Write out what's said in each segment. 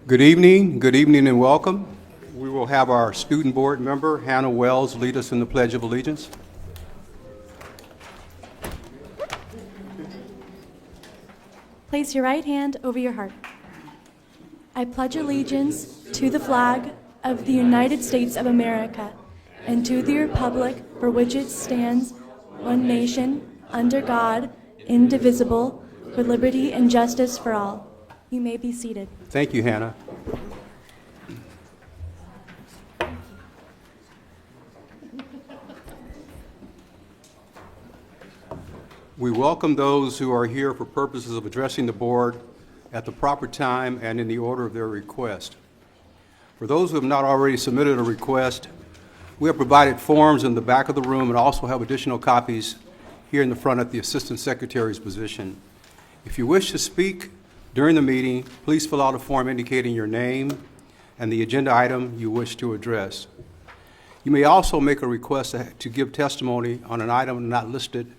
Good evening and welcome. We will have our student board member, Hannah Wells, lead us in the Pledge of Allegiance. Place your right hand over your heart. I pledge allegiance to the flag of the United States of America and to the republic for which it stands, one nation, under God, indivisible, with liberty and justice for all. You may be seated. Thank you, Hannah. We welcome those who are here for purposes of addressing the board at the proper time and in the order of their request. For those who have not already submitted a request, we have provided forms in the back of the room and also have additional copies here in the front at the Assistant Secretary's position. If you wish to speak during the meeting, please fill out a form indicating your name and the agenda item you wish to address. You may also make a request to give testimony on an item not listed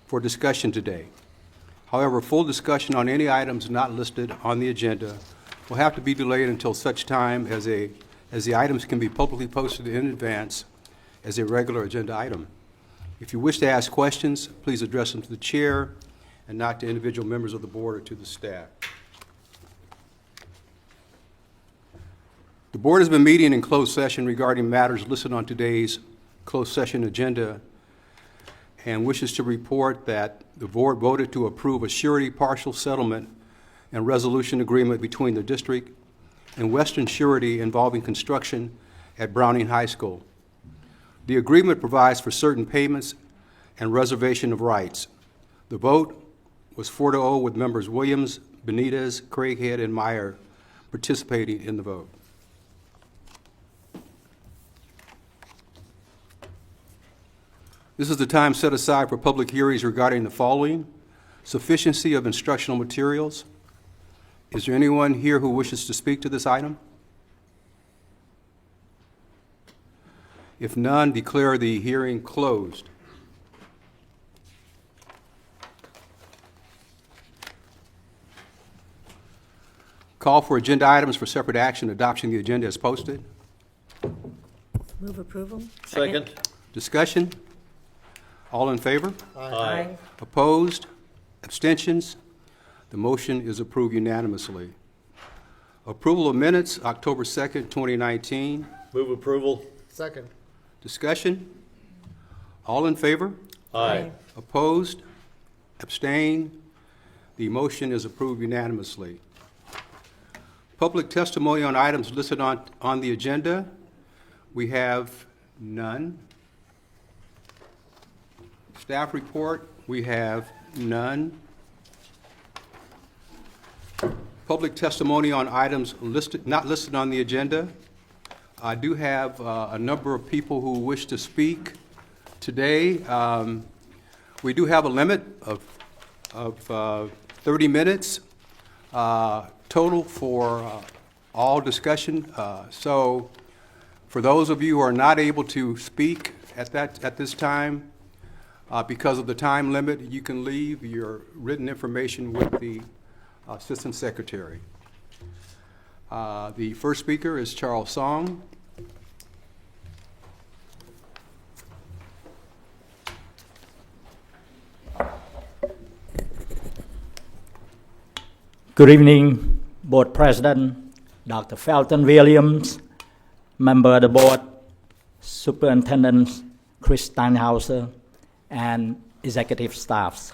for discussion today. However, full discussion on any items not listed on the agenda will have to be delayed until such time as the items can be publicly posted in advance as a regular agenda item. If you wish to ask questions, please address them to the chair and not to individual members of the board or to the staff. The board has been meeting in closed session regarding matters listed on today's closed session agenda and wishes to report that the board voted to approve a surety partial settlement and resolution agreement between the district and Western Surety involving construction at Browning High School. The agreement provides for certain payments and reservation of rights. The vote was 4-0 with members Williams, Benitez, Craighead, and Meyer participating in the vote. This is the time set aside for public hearings regarding the following: sufficiency of instructional materials. Is there anyone here who wishes to speak to this item? If none, declare the hearing closed. Call for agenda items for separate action. Adoption of the agenda is posted. Move approval. Second. Discussion? All in favor? Aye. Opposed? Abstentions? The motion is approved unanimously. Approval of minutes, October 2nd, 2019. Move approval. Second. Discussion? All in favor? Aye. Opposed? Abstain? The motion is approved unanimously. Public testimony on items listed on the agenda. We have none. Staff report, we have none. Public testimony on items not listed on the agenda. I do have a number of people who wish to speak today. We do have a limit of 30 minutes total for all discussion. So for those of you who are not able to speak at this time, because of the time limit, you can leave your written information with the Assistant Secretary. The first speaker is Charles Song. Good evening, Board President, Dr. Felton Williams, Member of the Board, Superintendent Chris Steinhauser, and executive staffs.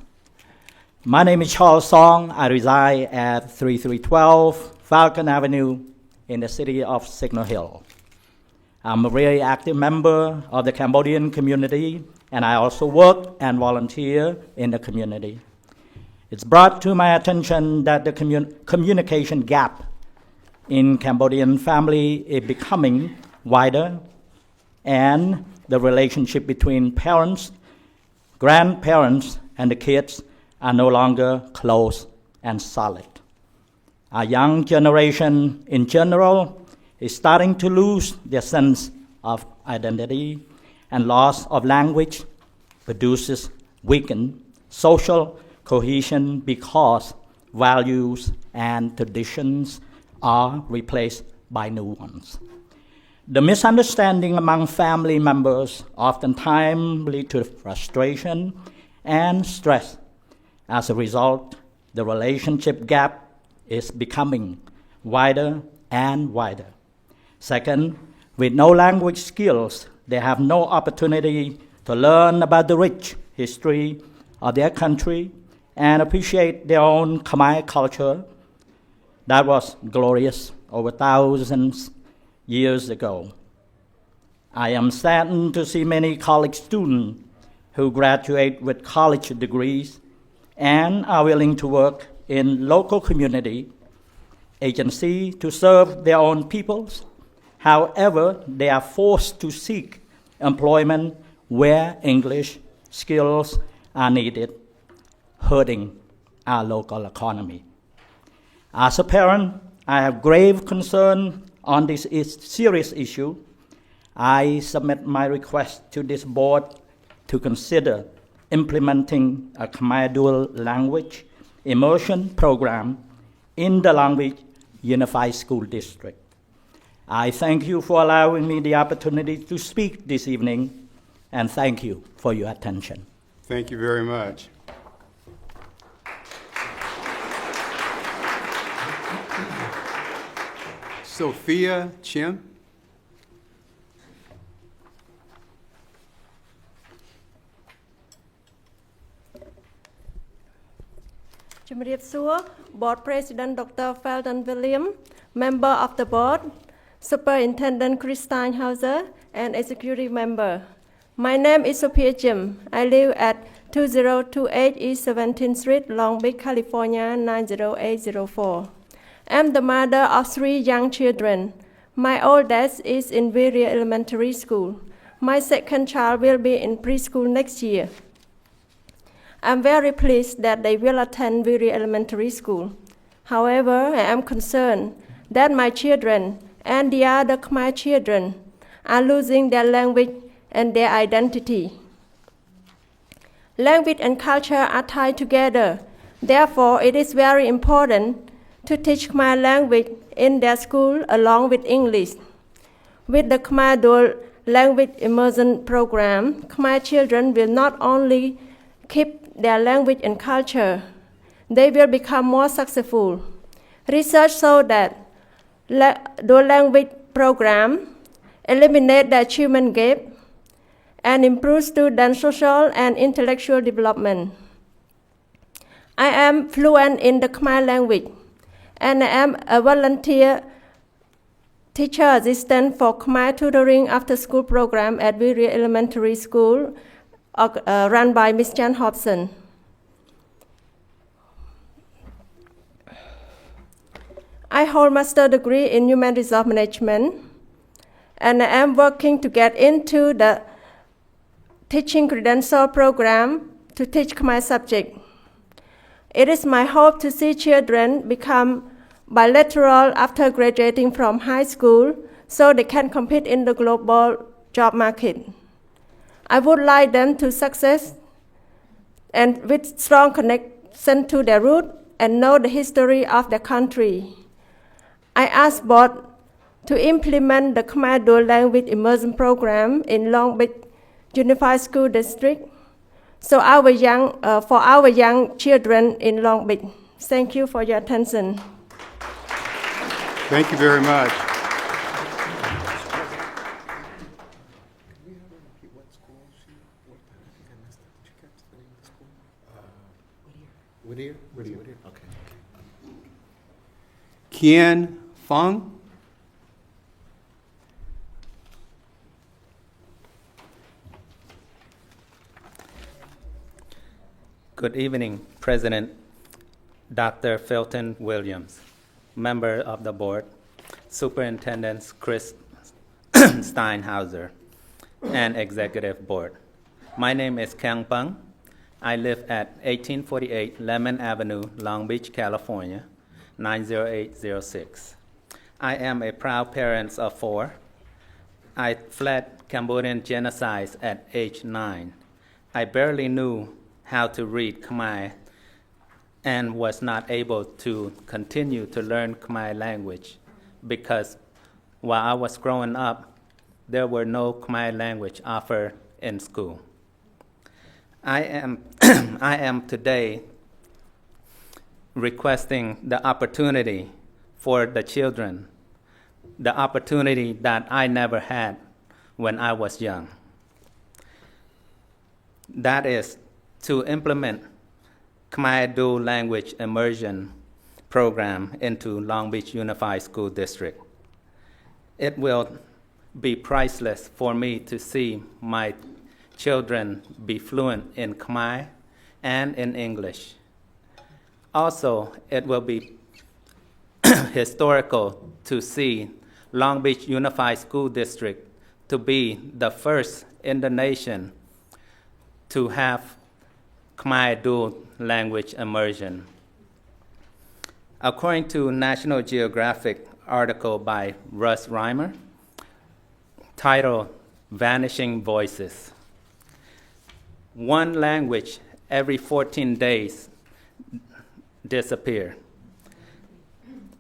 My name is Charles Song. I reside at 3312 Falcon Avenue in the city of Signal Hill. I'm a very active member of the Cambodian community, and I also work and volunteer in the community. It's brought to my attention that the communication gap in Cambodian family is becoming wider, and the relationship between parents, grandparents, and the kids are no longer close and solid. Our young generation in general is starting to lose their sense of identity, and loss of language produces weakened social cohesion because values and traditions are replaced by new ones. The misunderstanding among family members oftentimes lead to frustration and stress. As a result, the relationship gap is becoming wider and wider. Second, with no language skills, they have no opportunity to learn about the rich history of their country and appreciate their own Khmer culture that was glorious over thousands years ago. I am saddened to see many college students who graduate with college degrees and are willing to work in local community agencies to serve their own peoples. However, they are forced to seek employment where English skills are needed, hurting our local economy. As a parent, I have grave concern on this serious issue. I submit my request to this board to consider implementing a Khmer dual language immersion program in the Long Beach Unified School District. I thank you for allowing me the opportunity to speak this evening, and thank you for your attention. Thank you very much. Sophia Chim. ជំរាបសួរ Board President Dr. Felton William, Member of the Board, Superintendent Chris Steinhauser, and Executive Member. My name is Sophia Jim. I live at 2028 East 17th Street, Long Beach, California 90804. I'm the mother of 3 young children. My oldest is in Viria Elementary School. My second child will be in preschool next year. I'm very pleased that they will attend Viria Elementary School. However, I am concerned that my children and the other Khmer children are losing their language and their identity. Language and culture are tied together. Therefore, it is very important to teach Khmer language in their school along with English. With the Khmer Dual Language Immersion Program, Khmer children will not only keep their language and culture, they will become more successful. Research shows that dual language program eliminate the achievement gap and improve student social and intellectual development. I am fluent in the Khmer language, and I am a volunteer teacher assistant for Khmer tutoring after school program at Viria Elementary School, run by Ms. Jan Hobson. I hold master's degree in human resource management, and I am working to get into the teaching credential program to teach Khmer subject. It is my hope to see children become bilateral after graduating from high school so they can compete in the global job market. I would like them to success and with strong connection to their root and know the history of their country. I ask board to implement the Khmer Dual Language Immersion Program in Long Beach Unified School District so for our young children in Long Beach. Thank you for your attention. Thank you very much. Whittier? Okay. Kien Fung? Good evening, President Dr. Felton Williams, Member of the Board, Superintendent Chris Steinhauser, and Executive Board. My name is Kang Pang. I live at 1848 Lemon Avenue, Long Beach, California, 90806. I am a proud parent of 4. I fled Cambodian genocide at age 9. I barely knew how to read Khmer and was not able to continue to learn Khmer language because while I was growing up, there were no Khmer language offered in school. I am today requesting the opportunity for the children, the opportunity that I never had when I was young. That is to implement Khmer dual language immersion program into Long Beach Unified School District. It will be priceless for me to see my children be fluent in Khmer and in English. Also, it will be historical to see Long Beach Unified School District to be the first in the nation to have Khmer dual language immersion. According to National Geographic article by Russ Reimer, titled Vanishing Voices, one language every 14 days disappear.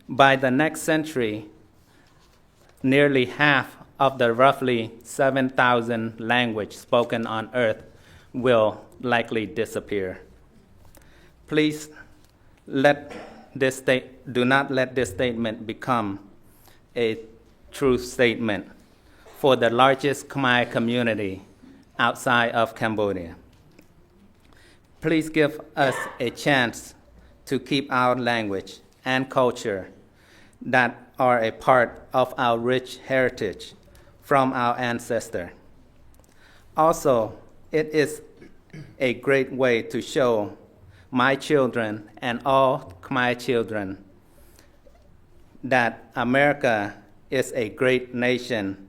By the next century, nearly half of the roughly 7,000 languages spoken on Earth will likely disappear. Please do not let this statement become a true statement for the largest Khmer community outside of Cambodia. Please give us a chance to keep our language and culture that are a part of our rich heritage from our ancestors. Also, it is a great way to show my children and all Khmer children that America is a great nation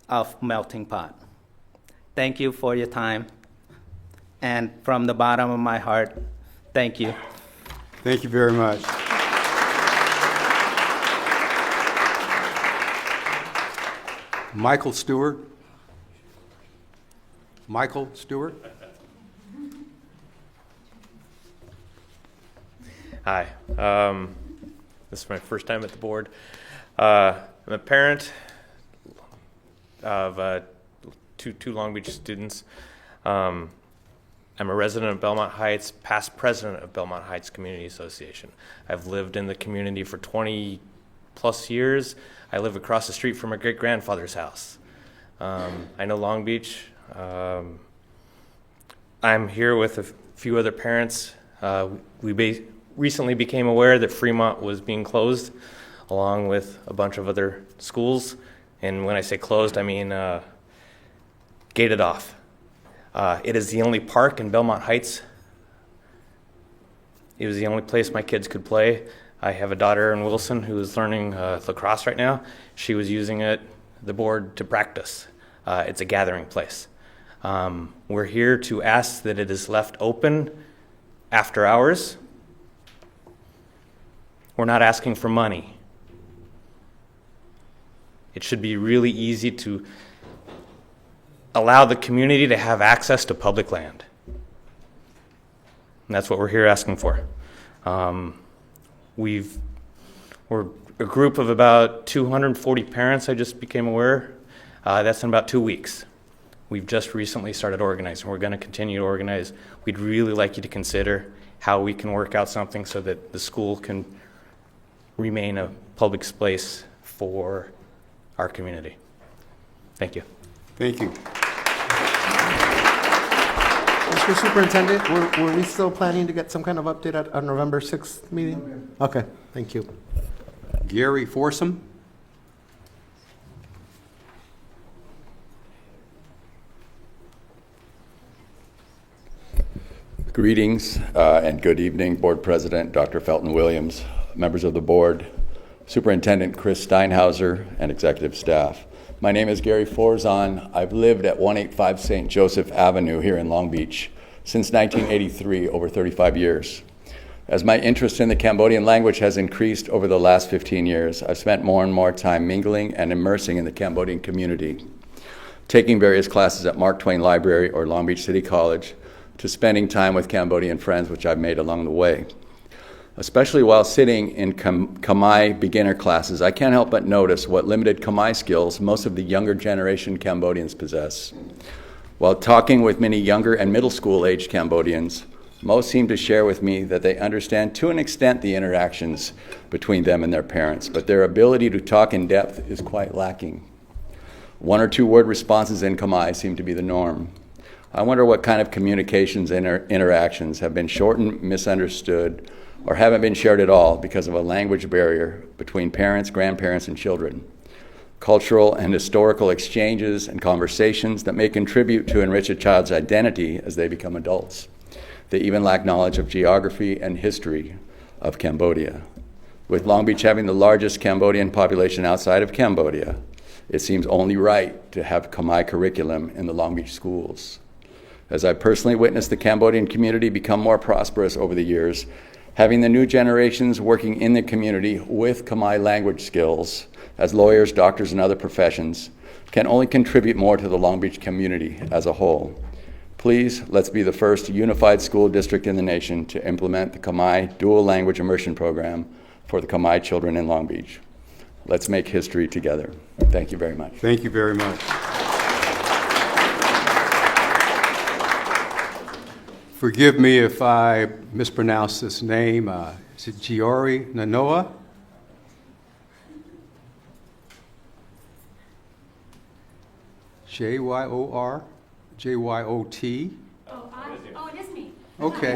of melting pot. Thank you for your time, and from the bottom of my heart, thank you. Thank you very much. Michael Stewart. Michael Stewart. Hi. This is my first time at the board. I'm a parent of two Long Beach students. I'm a resident of Belmont Heights, past president of Belmont Heights Community Association. I've lived in the community for 20 plus years. I live across the street from my great-grandfather's house. I know Long Beach. I'm here with a few other parents. We recently became aware that Fremont was being closed, along with a bunch of other schools. And when I say closed, I mean gated off. It is the only park in Belmont Heights. It was the only place my kids could play. I have a daughter in Wilson who is learning lacrosse right now. She was using the board to practice. It's a gathering place. We're here to ask that it is left open after hours. We're not asking for money. It should be really easy to allow the community to have access to public land. And that's what we're here asking for. We're a group of about 240 parents, I just became aware. That's in about 2 weeks. We've just recently started organizing. We're going to continue to organize. We'd really like you to consider how we can work out something so that the school can remain a public space for our community. Thank you. Thank you. Mr. Superintendent, were we still planning to get some kind of update at our November 6th meeting? Okay, thank you. Gary Forsum. Greetings and good evening, Board President Dr. Felton Williams, members of the board, Superintendent Chris Steinhauser, and executive staff. My name is Gary Forzan. I've lived at 185 St. Joseph Avenue here in Long Beach since 1983, over 35 years. As my interest in the Cambodian language has increased over the last 15 years, I've spent more and more time mingling and immersing in the Cambodian community, taking various classes at Mark Twain Library or Long Beach City College, to spending time with Cambodian friends, which I've made along the way. Especially while sitting in Khmer beginner classes, I can't help but notice what limited Khmer skills most of the younger generation Cambodians possess. While talking with many younger and middle school aged Cambodians, most seem to share with me that they understand to an extent the interactions between them and their parents, but their ability to talk in depth is quite lacking. 1 or 2 word responses in Khmer seem to be the norm. I wonder what kind of communications and interactions have been shortened, misunderstood, or haven't been shared at all because of a language barrier between parents, grandparents, and children. Cultural and historical exchanges and conversations that may contribute to enrich a child's identity as they become adults. They even lack knowledge of geography and history of Cambodia. With Long Beach having the largest Cambodian population outside of Cambodia, it seems only right to have Khmer curriculum in the Long Beach schools. As I personally witnessed the Cambodian community become more prosperous over the years, having the new generations working in the community with Khmer language skills as lawyers, doctors, and other professions can only contribute more to the Long Beach community as a whole. Please, let's be the first unified school district in the nation to implement the Khmer dual language immersion program for the Khmer children in Long Beach. Let's make history together. Thank you very much. Thank you very much. Forgive me if I mispronounce this name. Is it Giori Nanoa? J-Y-O-R? J-Y-O-T? Oh, it is me. Okay.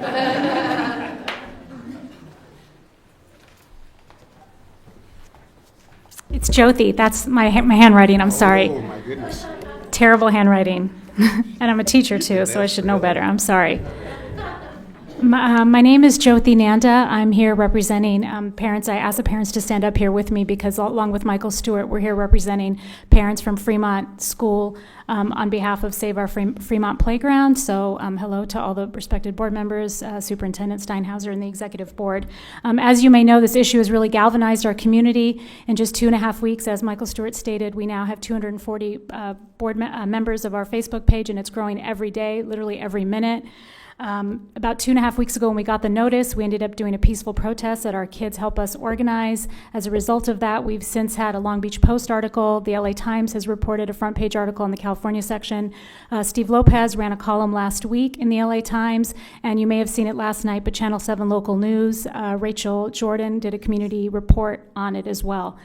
It's Jyothi. That's my handwriting. I'm sorry. Oh, my goodness. Terrible handwriting. And I'm a teacher, too, so I should know better. I'm sorry. My name is Jyothi Nanda. I'm here representing parents. I asked the parents to stand up here with me because, along with Michael Stewart, we're here representing parents from Fremont School on behalf of Save Our Fremont Playground. So hello to all the respected board members, Superintendent Steinhauser, and the executive board. As you may know, this issue has really galvanized our community. In just 2.5 weeks, as Michael Stewart stated, we now have 240 board members of our Facebook page, and it's growing every day, literally every minute. About 2.5 weeks ago when we got the notice, we ended up doing a peaceful protest that our kids help us organize. As a result of that, we've since had a Long Beach Post article. The LA Times has reported a front page article in the California section. Steve Lopez ran a column last week in the LA Times, and you may have seen it last night, but Channel 7 Local News, Rachel Jordan did a community report on it as well.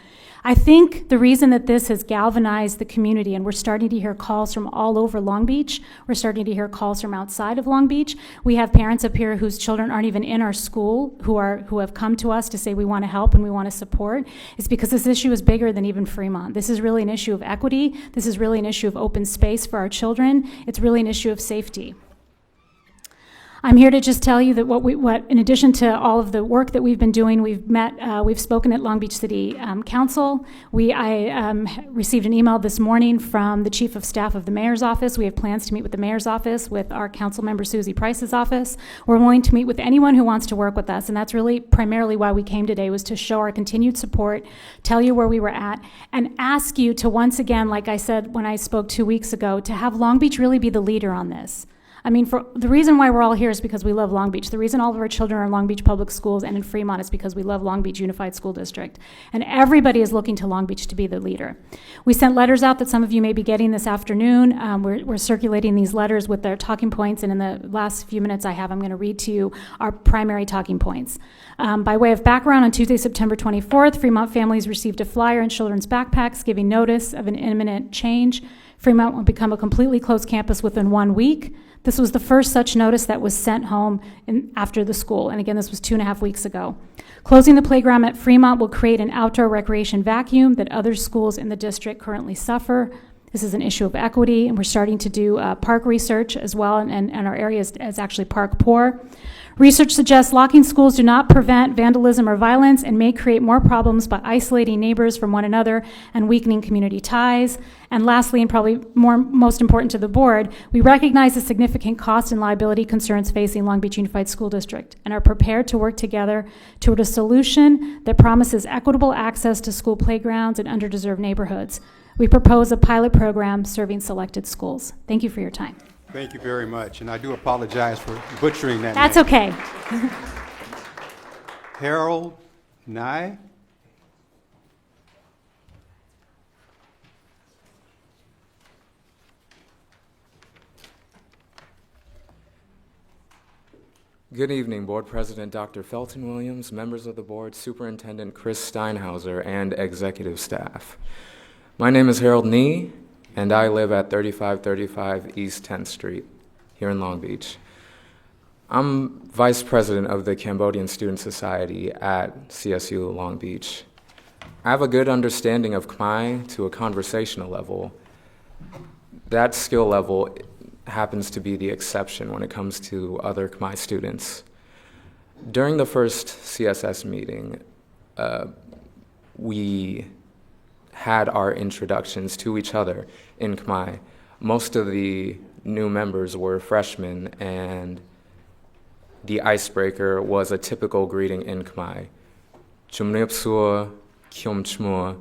I think the reason that this has galvanized the community, and we're starting to hear calls from all over Long Beach, we're starting to hear calls from outside of Long Beach. We have parents up here whose children aren't even in our school who have come to us to say we want to help and we want to support. It's because this issue is bigger than even Fremont. This is really an issue of equity. This is really an issue of open space for our children. It's really an issue of safety. I'm here to just tell you that what in addition to all of the work that we've been doing, we've spoken at Long Beach City Council. I received an email this morning from the Chief of Staff of the Mayor's office. We have plans to meet with the Mayor's office, with our council member Susie Price's office. We're willing to meet with anyone who wants to work with us, and that's really primarily why we came today, was to show our continued support, tell you where we were at, and ask you to once again, like I said when I spoke 2 weeks ago, to have Long Beach really be the leader on this. I mean, the reason why we're all here is because we love Long Beach. The reason all of our children are in Long Beach Public Schools and in Fremont is because we love Long Beach Unified School District. And everybody is looking to Long Beach to be the leader. We sent letters out that some of you may be getting this afternoon. We're circulating these letters with their talking points, and in the last few minutes I have, I'm going to read to you our primary talking points. By way of background, on Tuesday, September 24th, Fremont families received a flyer in children's backpacks giving notice of an imminent change. Fremont will become a completely closed campus within 1 week. This was the first such notice that was sent home after the school, and again, this was 2.5 weeks ago. Closing the playground at Fremont will create an outdoor recreation vacuum that other schools in the district currently suffer. This is an issue of equity, and we're starting to do park research as well, and our area is actually park poor. Research suggests locking schools do not prevent vandalism or violence and may create more problems by isolating neighbors from one another and weakening community ties. And lastly, and probably most important to the board, we recognize the significant cost and liability concerns facing Long Beach Unified School District and are prepared to work together toward a solution that promises equitable access to school playgrounds in underdeserved neighborhoods. We propose a pilot program serving selected schools. Thank you for your time. Thank you very much, and I do apologize for butchering that That's name. okay. Harold Nye. Good evening, Board President Dr. Felton Williams, members of the board, Superintendent Chris Steinhauser, and executive staff. My name is Harold Nee, and I live at 3535 East 10th Street here in Long Beach. I'm Vice President of the Cambodian Student Society at CSU Long Beach. I have a good understanding of Khmer to a conversational level. That skill level happens to be the exception when it comes to other Khmer students. During the first CSS meeting, we had our introductions to each other in Khmer. Most of the new members were freshmen, and the icebreaker was a typical greeting in Khmer: Chumnip Sur, Kyum Chmur,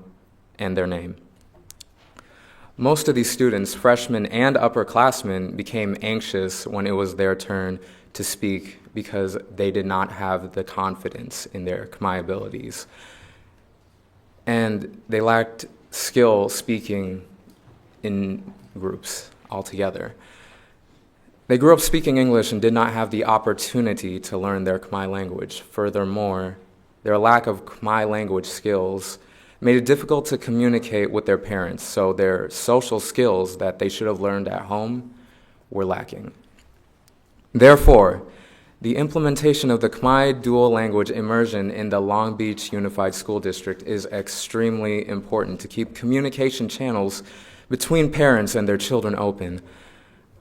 and their name. Most of these students, freshmen and upperclassmen, became anxious when it was their turn to speak because they did not have the confidence in their Khmer abilities. And they lacked skill speaking in groups altogether. They grew up speaking English and did not have the opportunity to learn their Khmer language. Furthermore, their lack of Khmer language skills made it difficult to communicate with their parents, so their social skills that they should have learned at home were lacking. Therefore, the implementation of the Khmer dual language immersion in the Long Beach Unified School District is extremely important to keep communication channels between parents and their children open.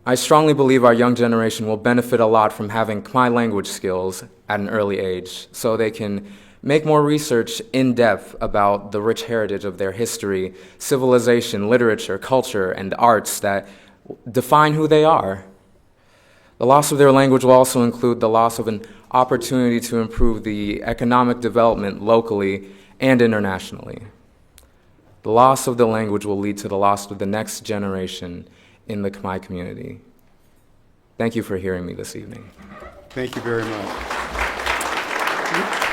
I strongly believe our young generation will benefit a lot from having Khmer language skills at an early age, so they can make more research in depth about the rich heritage of their history, civilization, literature, culture, and arts that define who they are. The loss of their language will also include the loss of an opportunity to improve the economic development locally and internationally. The loss of the language will lead to the loss of the next generation in the Khmer community. Thank you for hearing me this evening. Thank you very much.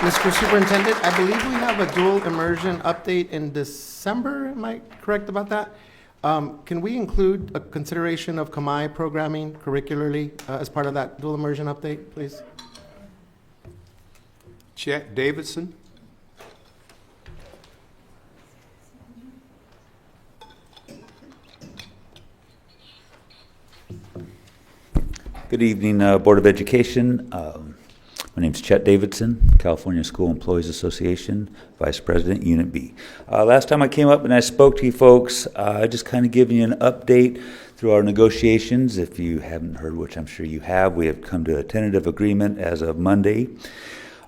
Mr. Superintendent, I believe we have a dual immersion update in December. Am I correct about that? Can we include a consideration of Khmer programming curricularly as part of that dual immersion update, please? Chet Davidson. Good evening, Board of Education. My name is Chet Davidson, California School Employees Association, Vice President, Unit B. Last time I came up and I spoke to you folks, just kind of giving you an update through our negotiations. If you haven't heard, which I'm sure you have, we have come to a tentative agreement as of Monday.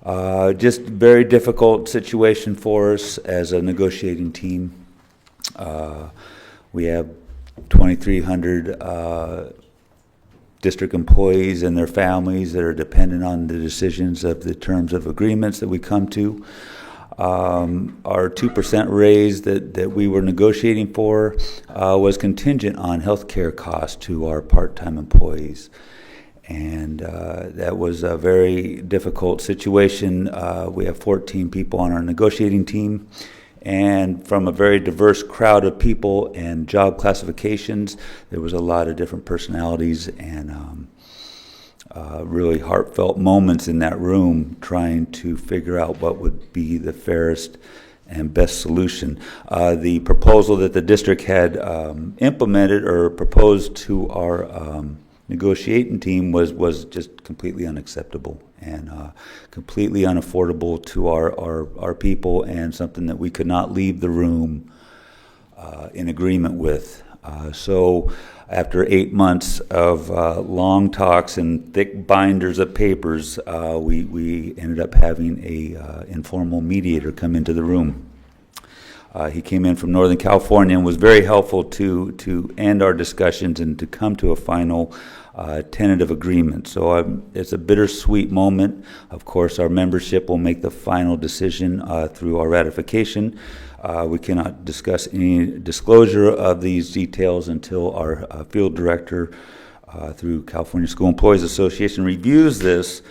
Just very difficult situation for us as a negotiating team. We have 2,300 district employees and their families that are dependent on the decisions of the terms of agreements that we come to. Our 2% raise that we were negotiating for was contingent on health care costs to our part-time employees. And that was a very difficult situation. We have 14 people on our negotiating team. And from a very diverse crowd of people and job classifications, there was a lot of different personalities and really heartfelt moments in that room trying to figure out what would be the fairest and best solution. The proposal that the district had implemented or proposed to our negotiating team was just completely unacceptable and completely unaffordable to our people, and something that we could not leave the room in agreement with. So after 8 months of long talks and thick binders of papers, we ended up having a informal mediator come into the room. He came in from Northern California and was very helpful to end our discussions and to come to a final tentative agreement. So it's a bittersweet moment. Of course, our membership will make the final decision through our ratification. We cannot discuss any disclosure of these details until our field director through California School Employees Association reviews this.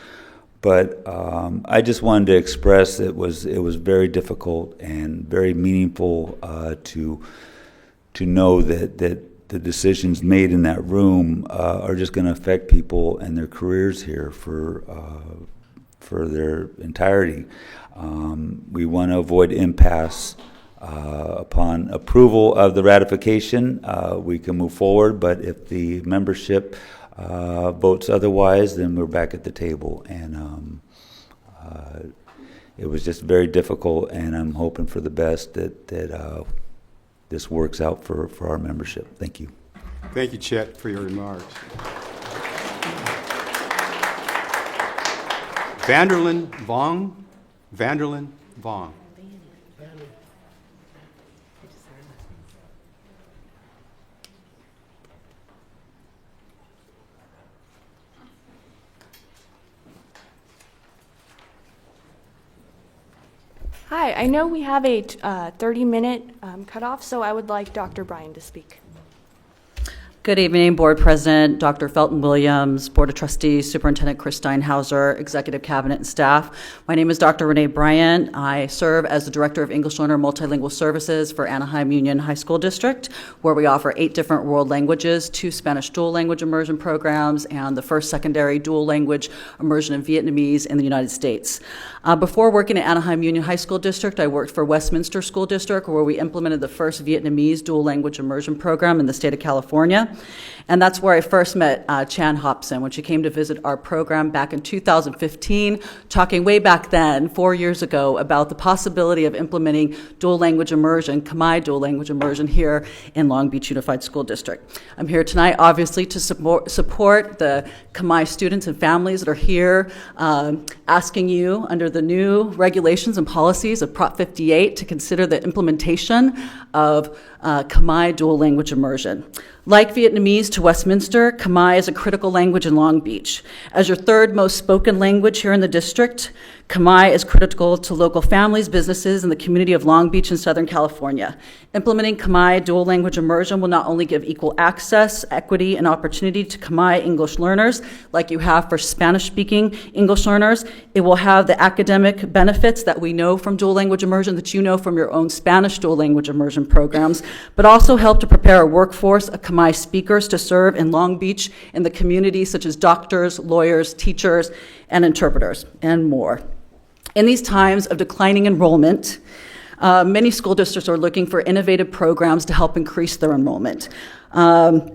But I just wanted to express it was very difficult and very meaningful to know that the decisions made in that room are just going to affect people and their careers here for their entirety. We want to avoid impasse. Upon approval of the ratification, we can move forward, but if the membership votes otherwise, then we're back at the table. And it was just very difficult, and I'm hoping for the best that this works out for our membership. Thank you. Thank you, Chet, for your remarks. Vanderlyn Vong. Vanderlyn Vong. Hi, I know we have a 30-minute cutoff, so I would like Dr. Bryan to speak. Good evening, Board President Dr. Felton Williams, Board of Trustees, Superintendent Chris Steinhauser, Executive Cabinet and staff. My name is Dr. Renee Bryant. I serve as the Director of English Learner Multilingual Services for Anaheim Union High School District, where we offer 8 different world languages, 2 Spanish dual language immersion programs, and the first secondary dual language immersion in Vietnamese in the United States. Before working at Anaheim Union High School District, I worked for Westminster School District, where we implemented the first Vietnamese dual language immersion program in the state of California. And that's where I first met Chan Hobson when she came to visit our program back in 2015, talking way back then, 4 years ago, about the possibility of implementing dual language immersion, Khmer dual language immersion here in Long Beach Unified School District. I'm here tonight, obviously, to support the Khmer students and families that are here, asking you, under the new regulations and policies of Prop 58, to consider the implementation of Khmer dual language immersion. Like Vietnamese to Westminster, Khmer is a critical language in Long Beach. As your third most spoken language here in the district, Khmer is critical to local families, businesses, and the community of Long Beach and Southern California. Implementing Khmer dual language immersion will not only give equal access, equity, and opportunity to Khmer English learners, like you have for Spanish-speaking English learners, it will have the academic benefits that we know from dual language immersion, that you know from your own Spanish dual language immersion programs, but also help to prepare a workforce of Khmer speakers to serve in Long Beach in the community, such as doctors, lawyers, teachers, and interpreters, and more. In these times of declining enrollment, many school districts are looking for innovative programs to help increase their enrollment. And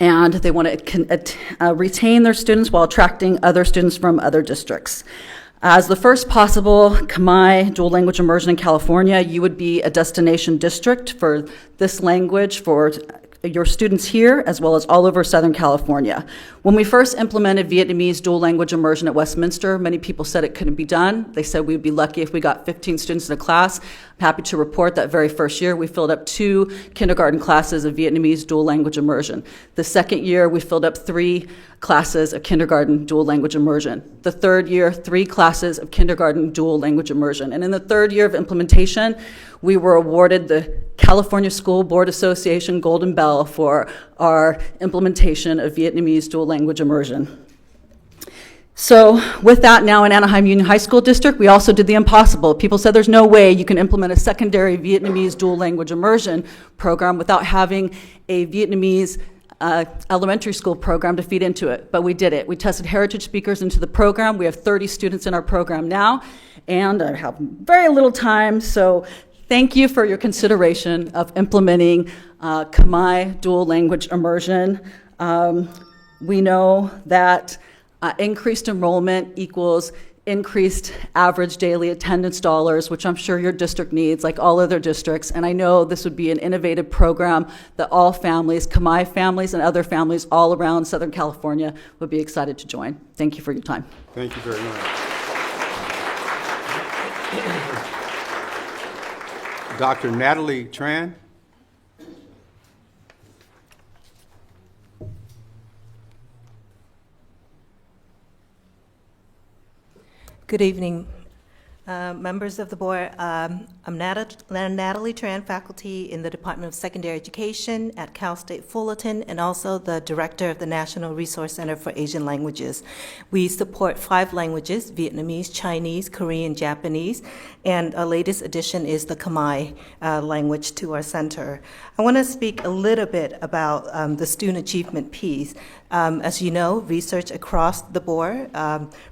they want to retain their students while attracting other students from other districts. As the first possible Khmer dual language immersion in California, you would be a destination district for this language for your students here, as well as all over Southern California. When we first implemented Vietnamese dual language immersion at Westminster, many people said it couldn't be done. They said we'd be lucky if we got 15 students in a class. I'm happy to report that very first year, we filled up 2 kindergarten classes of Vietnamese dual language immersion. The second year, we filled up 3 classes of kindergarten dual language immersion. The third year, 3 classes of kindergarten dual language immersion. And in the third year of implementation, we were awarded the California School Board Association Golden Bell for our implementation of Vietnamese dual language immersion. So with that, now in Anaheim Union High School District, we also did the impossible. People said there's no way you can implement a secondary Vietnamese dual language immersion program without having a Vietnamese elementary school program to feed into it, but we did it. We tested heritage speakers into the program. We have 30 students in our program now, and I have very little time, so thank you for your consideration of implementing Khmer dual language immersion. We know that increased enrollment equals increased average daily attendance dollars, which I'm sure your district needs, like all other districts. And I know this would be an innovative program that all families, Khmer families and other families all around Southern California would be excited to join. Thank you for your time. Thank you very much. Dr. Natalie Tran. Good evening, Members of the board, I'm Natalie Tran, faculty in the Department of Secondary Education at Cal State Fullerton, and also the director of the National Resource Center for Asian Languages. We support 5 languages: Vietnamese, Chinese, Korean, Japanese, and our latest addition is the Khmer language to our center. I want to speak a little bit about the student achievement piece. As you know, research across the board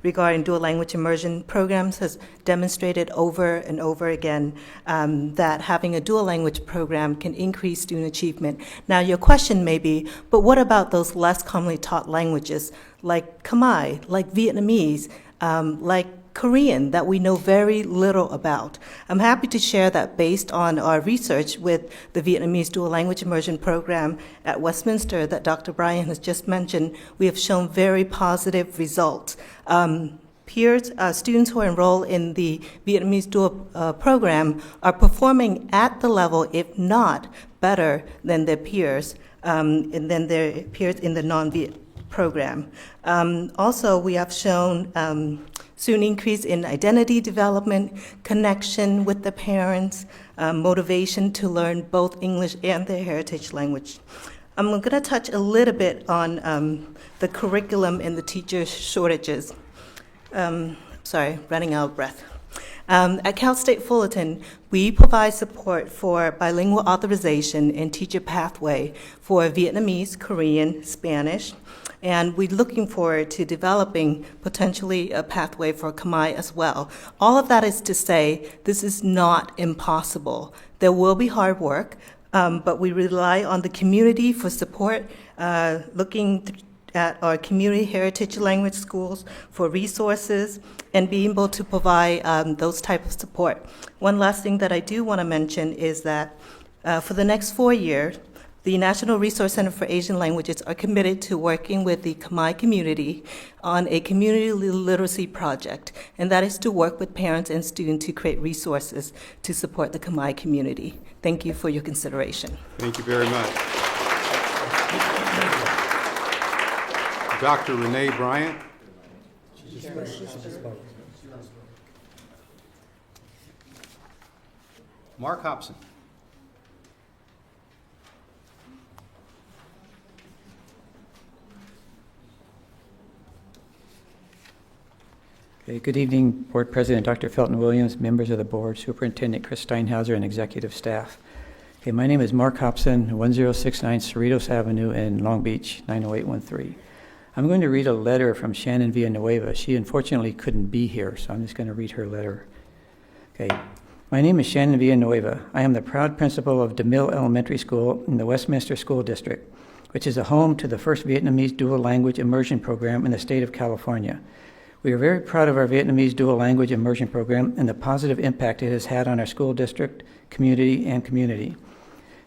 regarding dual language immersion programs has demonstrated over and over again that having a dual language program can increase student achievement. Now, your question may be, but what about those less commonly taught languages like Khmer, like Vietnamese, like Korean, that we know very little about? I'm happy to share that based on our research with the Vietnamese Dual Language Immersion Program at Westminster that Dr. Bryan has just mentioned, we have shown very positive results. Students who are enrolled in the Vietnamese dual program are performing at the level, if not better, than their peers, and than their peers in the non-Viet program. Also, we have shown soon increase in identity development, connection with the parents, motivation to learn both English and their heritage language. I'm going to touch a little bit on the curriculum and the teacher shortages. Sorry, running out of breath. At Cal State Fullerton, we provide support for bilingual authorization and teacher pathway for Vietnamese, Korean, Spanish, and we're looking forward to developing potentially a pathway for Khmer as well. All of that is to say, this is not impossible. There will be hard work, but we rely on the community for support, looking at our community heritage language schools for resources and being able to provide those type of support. One last thing that I do want to mention is that for the next 4 years, the National Resource Center for Asian Languages are committed to working with the Khmer community on a community literacy project, and that is to work with parents and students to create resources to support the Khmer community. Thank you for your consideration. Thank you very much. Dr. Renee Bryant. Mark Hobson. Okay, good evening, Board President Dr. Felton Williams, members of the board, Superintendent Chris Steinhauser, and executive staff. Okay, my name is Mark Hobson, 1069 Cerritos Avenue in Long Beach, 90813. I'm going to read a letter from Shannon Villanueva. She unfortunately couldn't be here, so I'm just going to read her letter. Okay, my name is Shannon Villanueva. I am the proud principal of DeMille Elementary School in the Westminster School District, which is a home to the first Vietnamese dual language immersion program in the state of California. We are very proud of our Vietnamese dual language immersion program and the positive impact it has had on our school district, community, and community.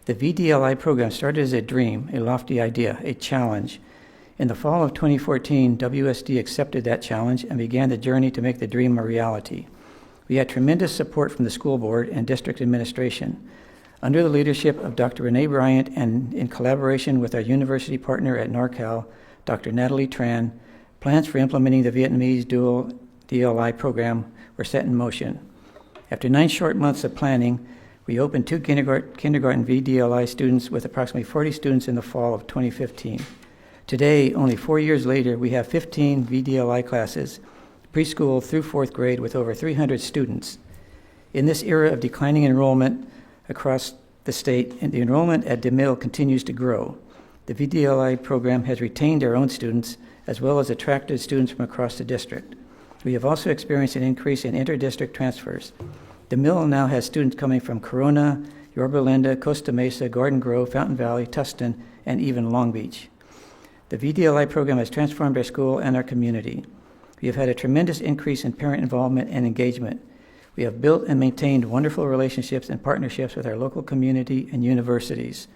The VDLI program started as a dream, a lofty idea, a challenge. In the fall of 2014, WSD accepted that challenge and began the journey to make the dream a reality. We had tremendous support from the school board and district administration. Under the leadership of Dr. Renee Bryant and in collaboration with our university partner at NorCal, Dr. Natalie Tran, plans for implementing the Vietnamese dual DLI program were set in motion. After 9 short months of planning, we opened 2 kindergarten VDLI students with approximately 40 students in the fall of 2015. Today, only 4 years later, we have 15 VDLI classes, preschool through 4th grade, with over 300 students. In this era of declining enrollment across the state, and the enrollment at DeMille continues to grow. The VDLI program has retained our own students as well as attracted students from across the district. We have also experienced an increase in inter-district transfers. DeMille now has students coming from Corona, Yorba Linda, Costa Mesa, Garden Grove, Fountain Valley, Tustin, and even Long Beach. The VDLI program has transformed our school and our community. We have had a tremendous increase in parent involvement and engagement. We have built and maintained wonderful relationships and partnerships with our local community and universities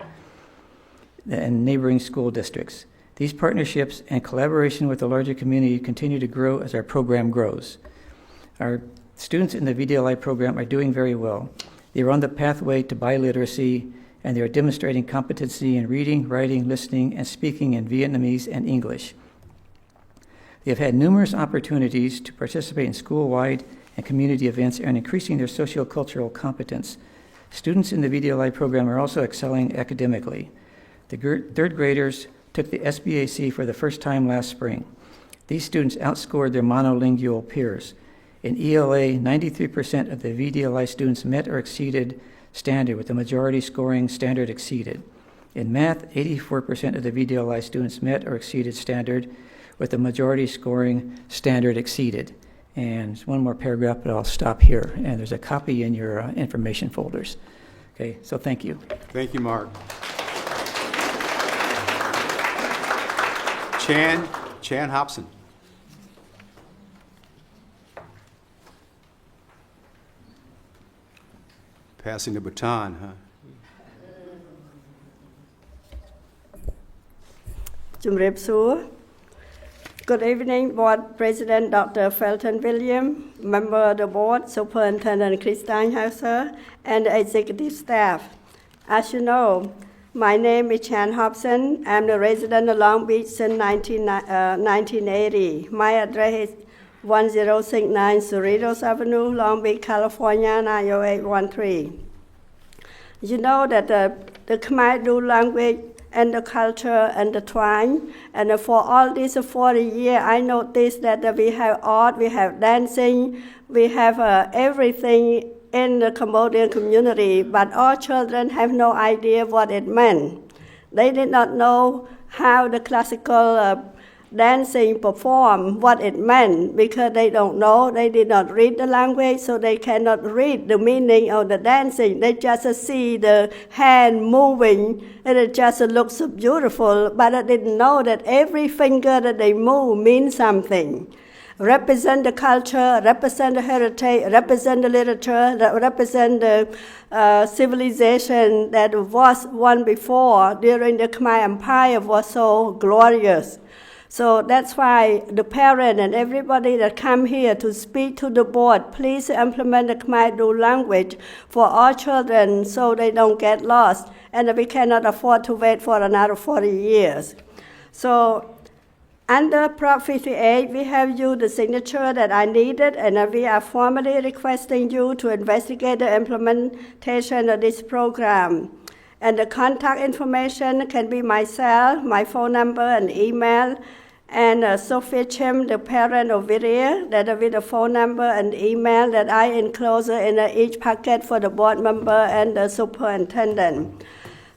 and neighboring school districts. These partnerships and collaboration with the larger community continue to grow as our program grows. Our students in the VDLI program are doing very well. They are on the pathway to biliteracy, and they are demonstrating competency in reading, writing, listening, and speaking in Vietnamese and English. They have had numerous opportunities to participate in school-wide and community events and increasing their sociocultural competence. Students in the VDLI program are also excelling academically. The third graders took the SBAC for the first time last spring. These students outscored their monolingual peers. In ELA, 93% of the VDLI students met or exceeded standard, with the majority scoring standard exceeded. In math, 84% of the VDLI students met or exceeded standard, with the majority scoring standard exceeded. And there's one more paragraph, but I'll stop here. And there's a copy in your information folders. Okay, so thank you. Thank you, Mark. Chan Hobson. Passing the baton, huh? Good evening, Board President Dr. Felton Williams, member of the board, Superintendent Chris Steinhauser, and the executive staff. As you know, my name is Chan Hobson. I'm the resident of Long Beach since 1980. My address is 1069 Cerritos Avenue, Long Beach, California, 90813. You know that the Khmer Dual language and the culture and the twine, and for all these 40 years, I noticed that we have art, we have dancing, we have everything in the Cambodian community, but all children have no idea what it meant. They did not know how the classical dancing perform, what it meant, because they don't know, they did not read the language, so they cannot read the meaning of the dancing. They just see the hand moving, and it just looks so beautiful, but I didn't know that every finger that they move means something. Represent the culture, represent the heritage, represent the literature, represent the civilization that was one before during the Khmer Empire was so glorious. So that's why the parent and everybody that come here to speak to the board, please implement the Khmer Dual language for all children so they don't get lost, and we cannot afford to wait for another 40 years. So under Prop 58, we have you the signature that I needed, and we are formally requesting you to investigate the implementation of this program. And the contact information can be myself, my phone number and email, and Sophia Chim, the parent of Viria, that with the phone number and email that I enclose in each packet for the board member and the superintendent.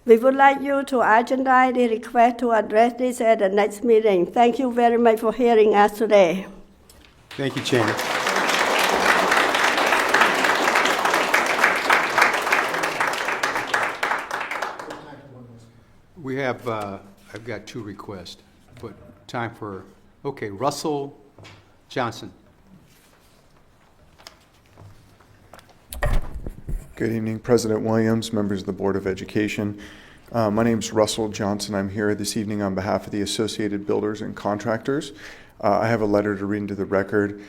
We would like you to agendize the request to address this at the next meeting. Thank you very much for hearing us today. Thank you, Chan. We have, I've got two requests, but time for, okay, Russell Johnson. Good evening, President Williams, members of the Board of Education. My name is Russell Johnson. I'm here this evening on behalf of the Associated Builders and Contractors. I have a letter to read into the record.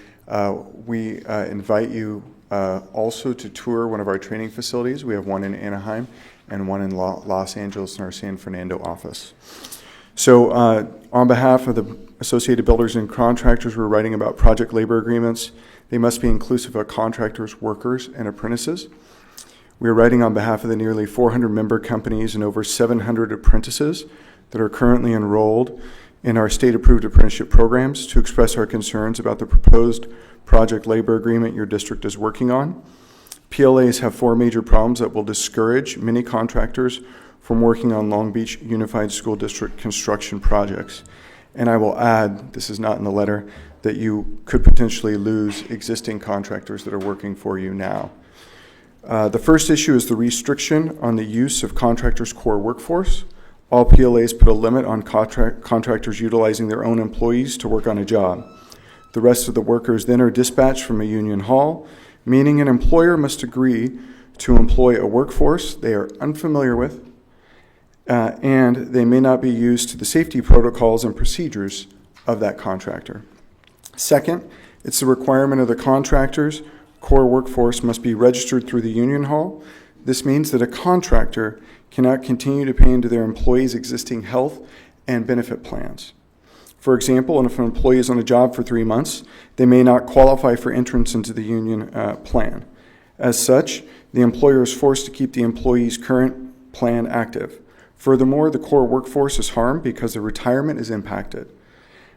We invite you also to tour one of our training facilities. We have one in Anaheim and one in Los Angeles in our San Fernando office. So on behalf of the Associated Builders and Contractors, we're writing about project labor agreements. They must be inclusive of contractors, workers, and apprentices. We are writing on behalf of the nearly 400 member companies and over 700 apprentices that are currently enrolled in our state-approved apprenticeship programs to express our concerns about the proposed project labor agreement your district is working on. PLAs have four major problems that will discourage many contractors from working on Long Beach Unified School District construction projects. And I will add, this is not in the letter, that you could potentially lose existing contractors that are working for you now. The first issue is the restriction on the use of contractors' core workforce. All PLAs put a limit on contractors utilizing their own employees to work on a job. The rest of the workers then are dispatched from a union hall, meaning an employer must agree to employ a workforce they are unfamiliar with, and they may not be used to the safety protocols and procedures of that contractor. Second, it's the requirement of the contractor's core workforce must be registered through the union hall. This means that a contractor cannot continue to pay into their employees' existing health and benefit plans. For example, if an employee is on a job for 3 months, they may not qualify for entrance into the union plan. As such, the employer is forced to keep the employee's current plan active. Furthermore, the core workforce is harmed because the retirement is impacted.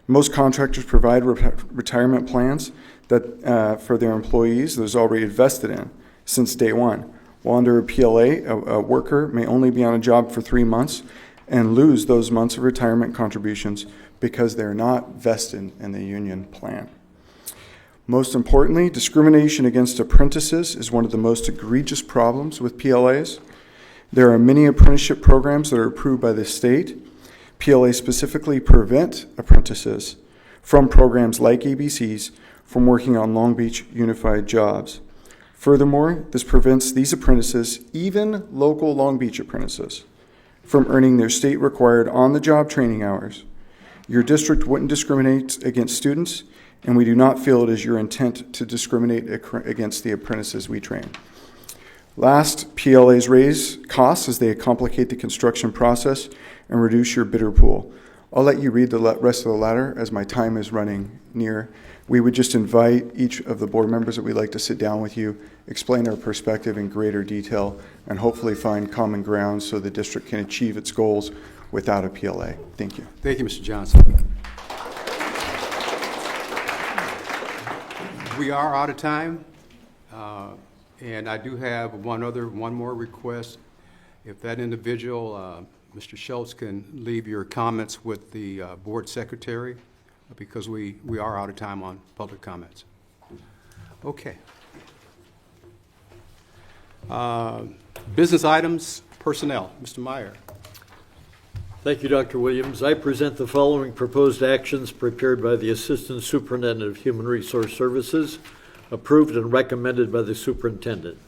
Most contractors provide retirement plans that for their employees that is already invested in since day one. While under a PLA, a worker may only be on a job for 3 months and lose those months of retirement contributions because they're not vested in the union plan. Most importantly, discrimination against apprentices is one of the most egregious problems with PLAs. There are many apprenticeship programs that are approved by the state. PLAs specifically prevent apprentices from programs like ABC's from working on Long Beach Unified jobs. Furthermore, this prevents these apprentices, even local Long Beach apprentices, from earning their state-required on-the-job training hours. Your district wouldn't discriminate against students, and we do not feel it is your intent to discriminate against the apprentices we train. Last, PLAs raise costs as they complicate the construction process and reduce your bidder pool. I'll let you read the rest of the letter as my time is running near. We would just invite each of the board members that we'd like to sit down with you, explain our perspective in greater detail, and hopefully find common ground so the district can achieve its goals without a PLA. Thank you. Thank you, Mr. Johnson. We are out of time, and I do have one more request. If that individual, Mr. Schultz, can leave your comments with the board secretary, because we are out of time on public comments. Okay. Business items, personnel. Mr. Meyer. Thank you, Dr. Williams. I present the following proposed actions prepared by the Assistant Superintendent of Human Resource Services, approved and recommended by the Superintendent.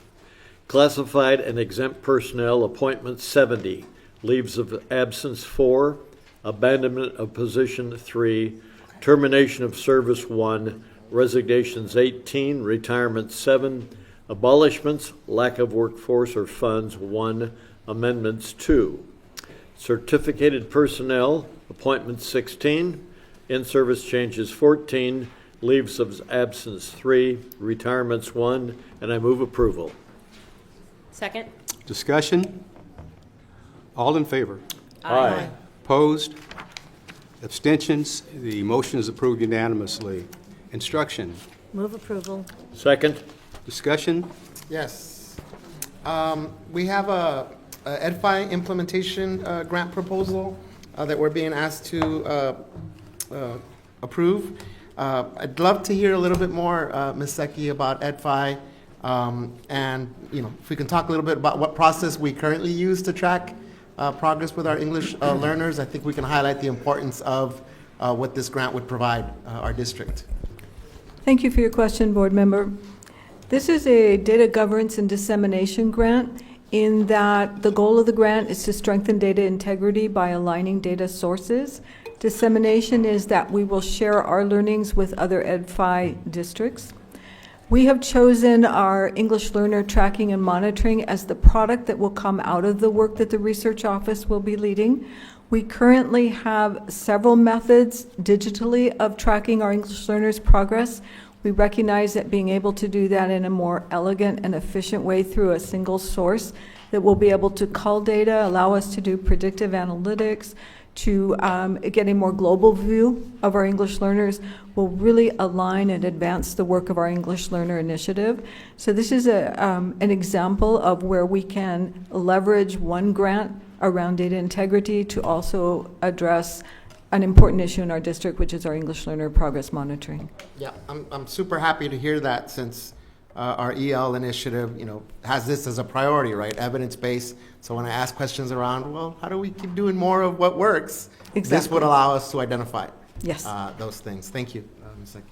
Classified and exempt personnel, appointment 70, leaves of absence 4, abandonment of position 3, termination of service 1, resignations 18, retirement 7, abolishments, lack of workforce or funds 1, amendments 2. Certificated personnel, appointments 16, in-service changes 14, leaves of absence 3, retirements 1, and I move approval. Second. Discussion? All in favor? Aye. Opposed? Abstentions? The motion is approved unanimously. Instruction? Move approval. Second. Discussion? Yes. We have a EdFi implementation grant proposal that we're being asked to approve. I'd love to hear a little bit more, Ms. Secchi, about EdFi, and if we can talk a little bit about what process we currently use to track progress with our English learners. I think we can highlight the importance of what this grant would provide our district. Thank you for your question, board member. This is a data governance and dissemination grant, in that the goal of the grant is to strengthen data integrity by aligning data sources. Dissemination is that we will share our learnings with other EdFi districts. We have chosen our English learner tracking and monitoring as the product that will come out of the work that the research office will be leading. We currently have several methods digitally of tracking our English learners' progress. We recognize that being able to do that in a more elegant and efficient way through a single source that will be able to cull data, allow us to do predictive analytics, to get a more global view of our English learners, will really align and advance the work of our English Learner Initiative. So this is an example of where we can leverage one grant around data integrity to also address an important issue in our district, which is our English learner progress monitoring. Yeah, I'm super happy to hear that, since our EL initiative, has this as a priority, right? Evidence-based. So when I ask questions around, well, how do we keep doing more of what works? Exactly. This would allow us to identify those things. Thank you, Ms. Secchi.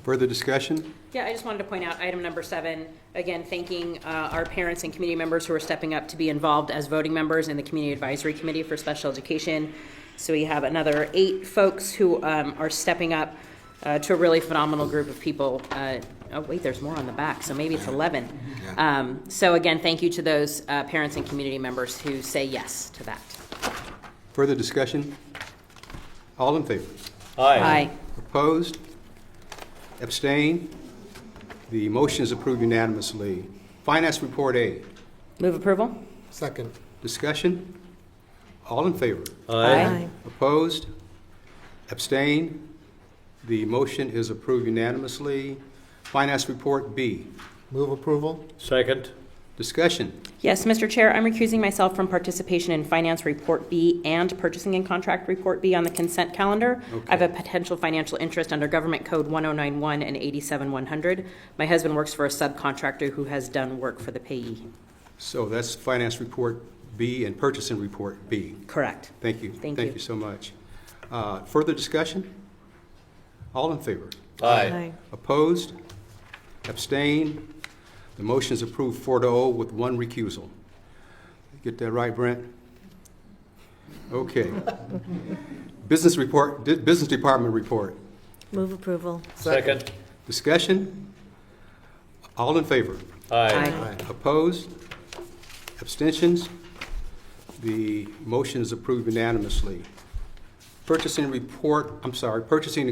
Further discussion? Yeah, I just wanted to point out item number 7, again, thanking our parents and community members who are stepping up to be involved as voting members in the Community Advisory Committee for Special Education. So we have another 8 folks who are stepping up to a really phenomenal group of people. Oh, wait, there's more on the back, so maybe it's 11. So again, thank you to those parents and community members who say yes to that. Further discussion? All in favor? Aye. Opposed? Abstain? The motion is approved unanimously. Finance Report A. Move approval? Second. Discussion? All in favor? Aye. Opposed? Abstain? The motion is approved unanimously. Finance Report B. Move approval. Second. Discussion? Yes, Mr. Chair, I'm recusing myself from participation in Finance Report B and Purchasing and Contract Report B on the consent calendar. I have a potential financial interest under Government Code 1091 and 87100. My husband works for a subcontractor who has done work for the payee. So that's Finance Report B and Purchasing Report B. Correct. Thank you. Thank Thank you. you so much. Further discussion? All in favor? Aye. Opposed? Abstain? The motion is approved 4-0 with one recusal. Get that right, Brent? Okay. Business Department report. Move approval. Second. Discussion? All in favor? Aye. Opposed? Abstentions? The motion is approved unanimously. Purchasing and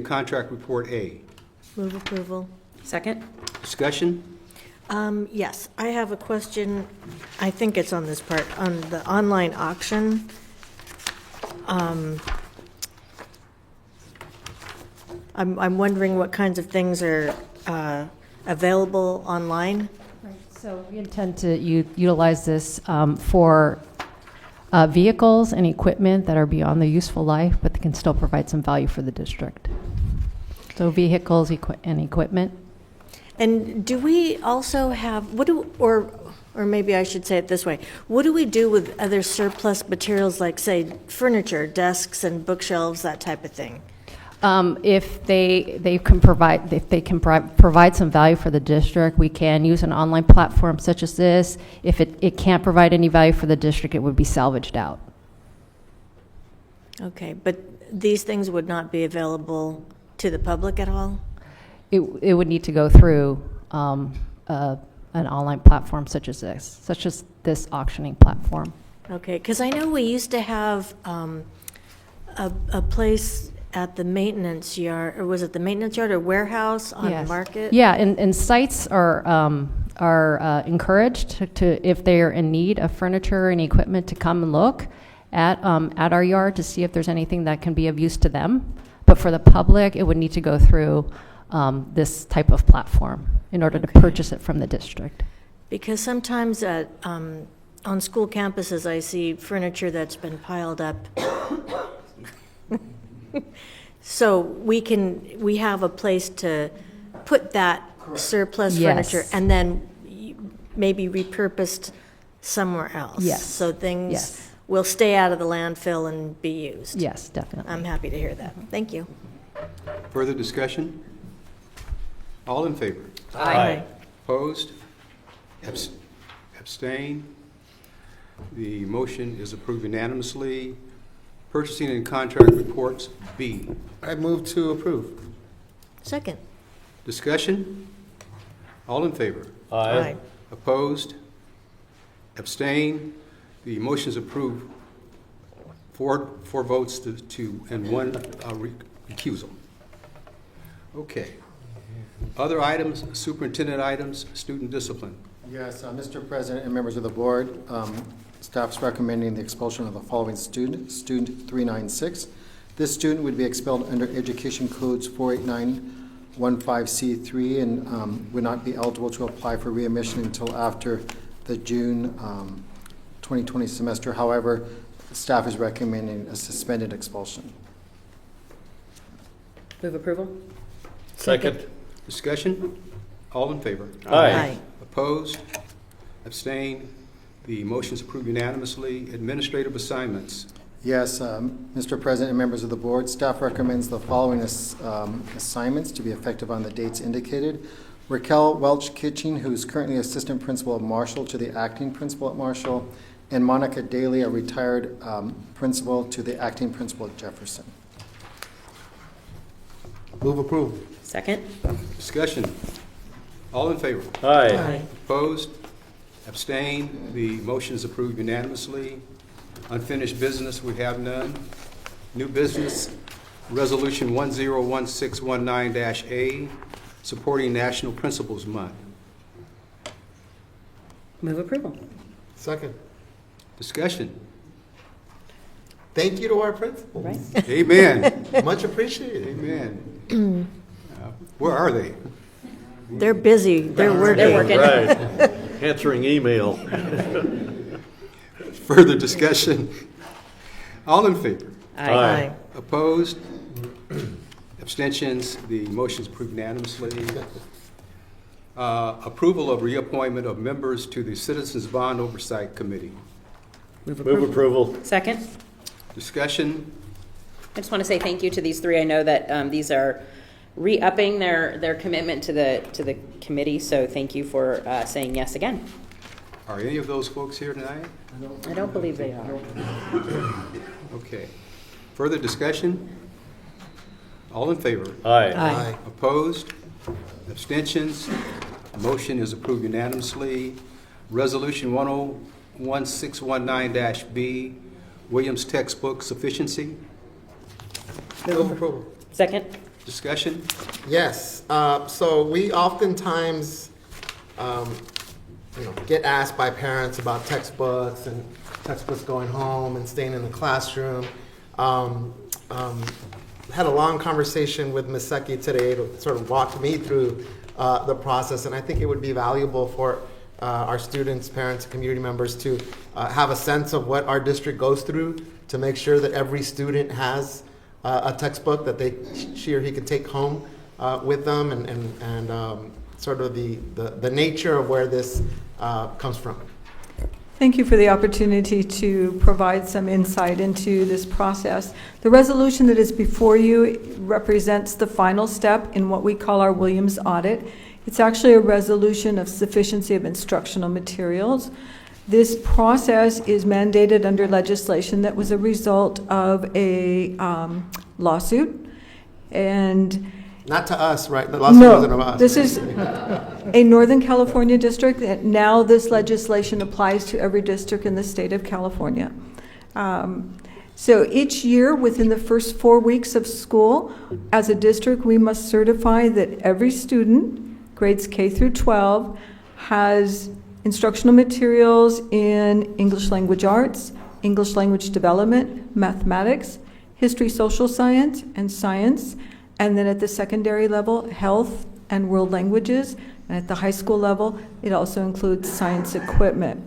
Contract Report A. Move approval. Second? Discussion? Yes, I have a question. I think it's on this part, on the online auction. I'm wondering what kinds of things are available online. So we intend to utilize this for vehicles and equipment that are beyond their useful life, but they can still provide some value for the district. So vehicles and equipment. And do we also have, or maybe I should say it this way, what do we do with other surplus materials like, say, furniture, desks and bookshelves, that type of thing? If they can provide some value for the district, we can use an online platform such as this. If it can't provide any value for the district, it would be salvaged out. Okay, but these things would not be available to the public at all? It would need to go through an online platform such as this auctioning platform. Okay, because I know we used to have a place at the maintenance yard, or was it the maintenance yard or warehouse on Yes. Market? Yeah, and sites are encouraged to, if they are in need of furniture and equipment, to come and look at our yard to see if there's anything that can be of use to them. But for the public, it would need to go through this type of platform in order to purchase it from the district. Because sometimes on school campuses, I see furniture that's been piled up. So we have a place to put that surplus Yes. furniture and then maybe repurposed somewhere else. Yes. So things Yes. will stay out of the landfill and be used. Yes, definitely. I'm happy to hear that. Thank you. Further discussion? All in favor? Aye. Opposed? Abstain? The motion is approved unanimously. Purchasing and Contract Reports B. I move to approve. Second. Discussion? All in favor? Aye. Opposed? Abstain? The motion is approved. Four votes and one recusal. Okay. Other items, superintendent items, student discipline. Yes, Mr. President and members of the board, staff's recommending the expulsion of the following student 396. This student would be expelled under Education Codes 48915C3 and would not be eligible to apply for readmission until after the June 2020 semester. However, staff is recommending a suspended expulsion. Move approval? Second. Discussion? All in favor? Aye. Opposed? Abstain? The motion is approved unanimously. Administrative assignments. Yes, Mr. President and members of the board, staff recommends the following assignments to be effective on the dates indicated. Raquel Welch Kitching, who is currently assistant principal at Marshall, to the acting principal at Marshall, and Monica Daly, a retired principal, to the acting principal at Jefferson. Move approval. Second? Discussion? All in favor? Aye. Opposed? Abstain? The motion is approved unanimously. Unfinished business, we have none. New business, Resolution 101619-A, supporting National Principals Month. Move approval. Second. Discussion. Thank you to our principals. Right. Amen. Much appreciated. Amen. Where are they? They're busy. They're working. They're working. Right. Answering email. Further discussion? All in favor? Aye. Opposed? Abstentions? The motion is approved unanimously. Approval of reappointment of members to the Citizens Bond Oversight Committee. Move approval. Second. Discussion? I just want to say thank you to these three. I know that these are re-upping their commitment to the committee, so thank you for saying yes again. Are any of those folks here tonight? I don't believe they are. Okay. Further discussion? All in favor? Aye. Aye. Opposed? Abstentions? Motion is approved unanimously. Resolution 101619-B, Williams Textbook Sufficiency. Move approval. Second. Discussion? Yes. So we oftentimes, get asked by parents about textbooks and textbooks going home and staying in the classroom. Had a long conversation with Ms. Secchi today to sort of walk me through the process, and I think it would be valuable for our students, parents, and community members to have a sense of what our district goes through to make sure that every student has a textbook that she or he can take home with them, and sort of the nature of where this comes from. Thank you for the opportunity to provide some insight into this process. The resolution that is before you represents the final step in what we call our Williams audit. It's actually a resolution of sufficiency of instructional materials. This process is mandated under legislation that was a result of a lawsuit. And not to us, right? The lawsuit wasn't of us. This is a Northern California district. Now this legislation applies to every district in the state of California. So each year, within the first 4 weeks of school, as a district, we must certify that every student, grades K through 12, has instructional materials in English language arts, English language development, mathematics, history, social science, and science. And then at the secondary level, health and world languages. And at the high school level, it also includes science equipment.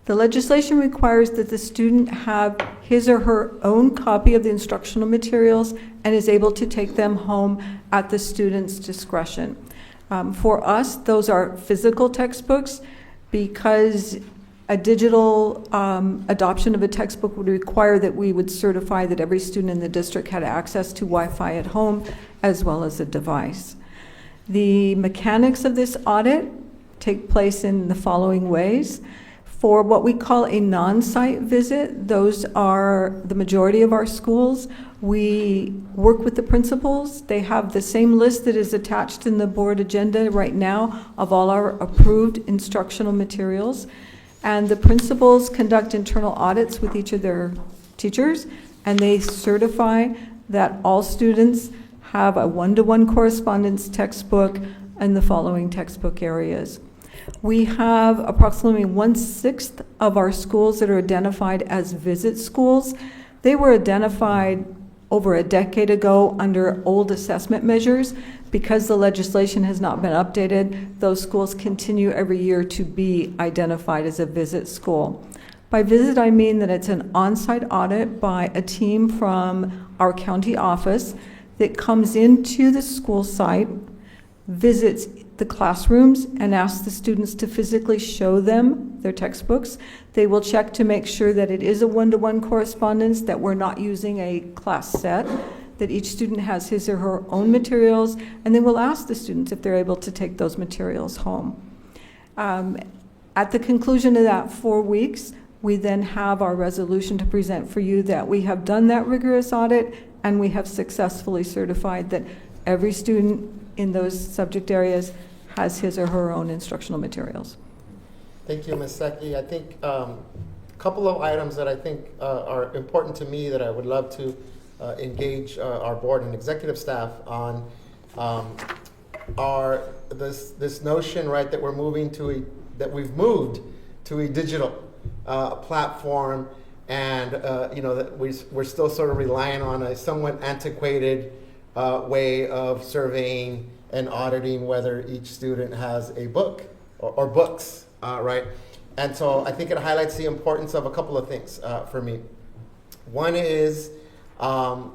The legislation requires that the student have his or her own copy of the instructional materials and is able to take them home at the student's discretion. For us, those are physical textbooks, because a digital adoption of a textbook would require that we would certify that every student in the district had access to Wi-Fi at home as well as a device. The mechanics of this audit take place in the following ways. For what we call a non-site visit, those are the majority of our schools. We work with the principals. They have the same list that is attached in the board agenda right now of all our approved instructional materials. And the principals conduct internal audits with each of their teachers, and they certify that all students have a one-to-one correspondence textbook in the following textbook areas. We have approximately 1/6 of our schools that are identified as visit schools. They were identified over a decade ago under old assessment measures. Because the legislation has not been updated, those schools continue every year to be identified as a visit school. By visit, I mean that it's an on-site audit by a team from our county office that comes into the school site, visits the classrooms, and asks the students to physically show them their textbooks. They will check to make sure that it is a one-to-one correspondence, that we're not using a class set, that each student has his or her own materials, and then we'll ask the students if they're able to take those materials home. At the conclusion of that 4 weeks, we then have our resolution to present for you that we have done that rigorous audit and we have successfully certified that every student in those subject areas has his or her own instructional materials. Thank you, Ms. Secchi. I think a couple of items that I think are important to me that I would love to engage our board and executive staff on this notion, right, that we've moved to a digital platform, and that we're still sort of relying on a somewhat antiquated way of surveying and auditing whether each student has a book or books, right? And so I think it highlights the importance of a couple of things for me. One is the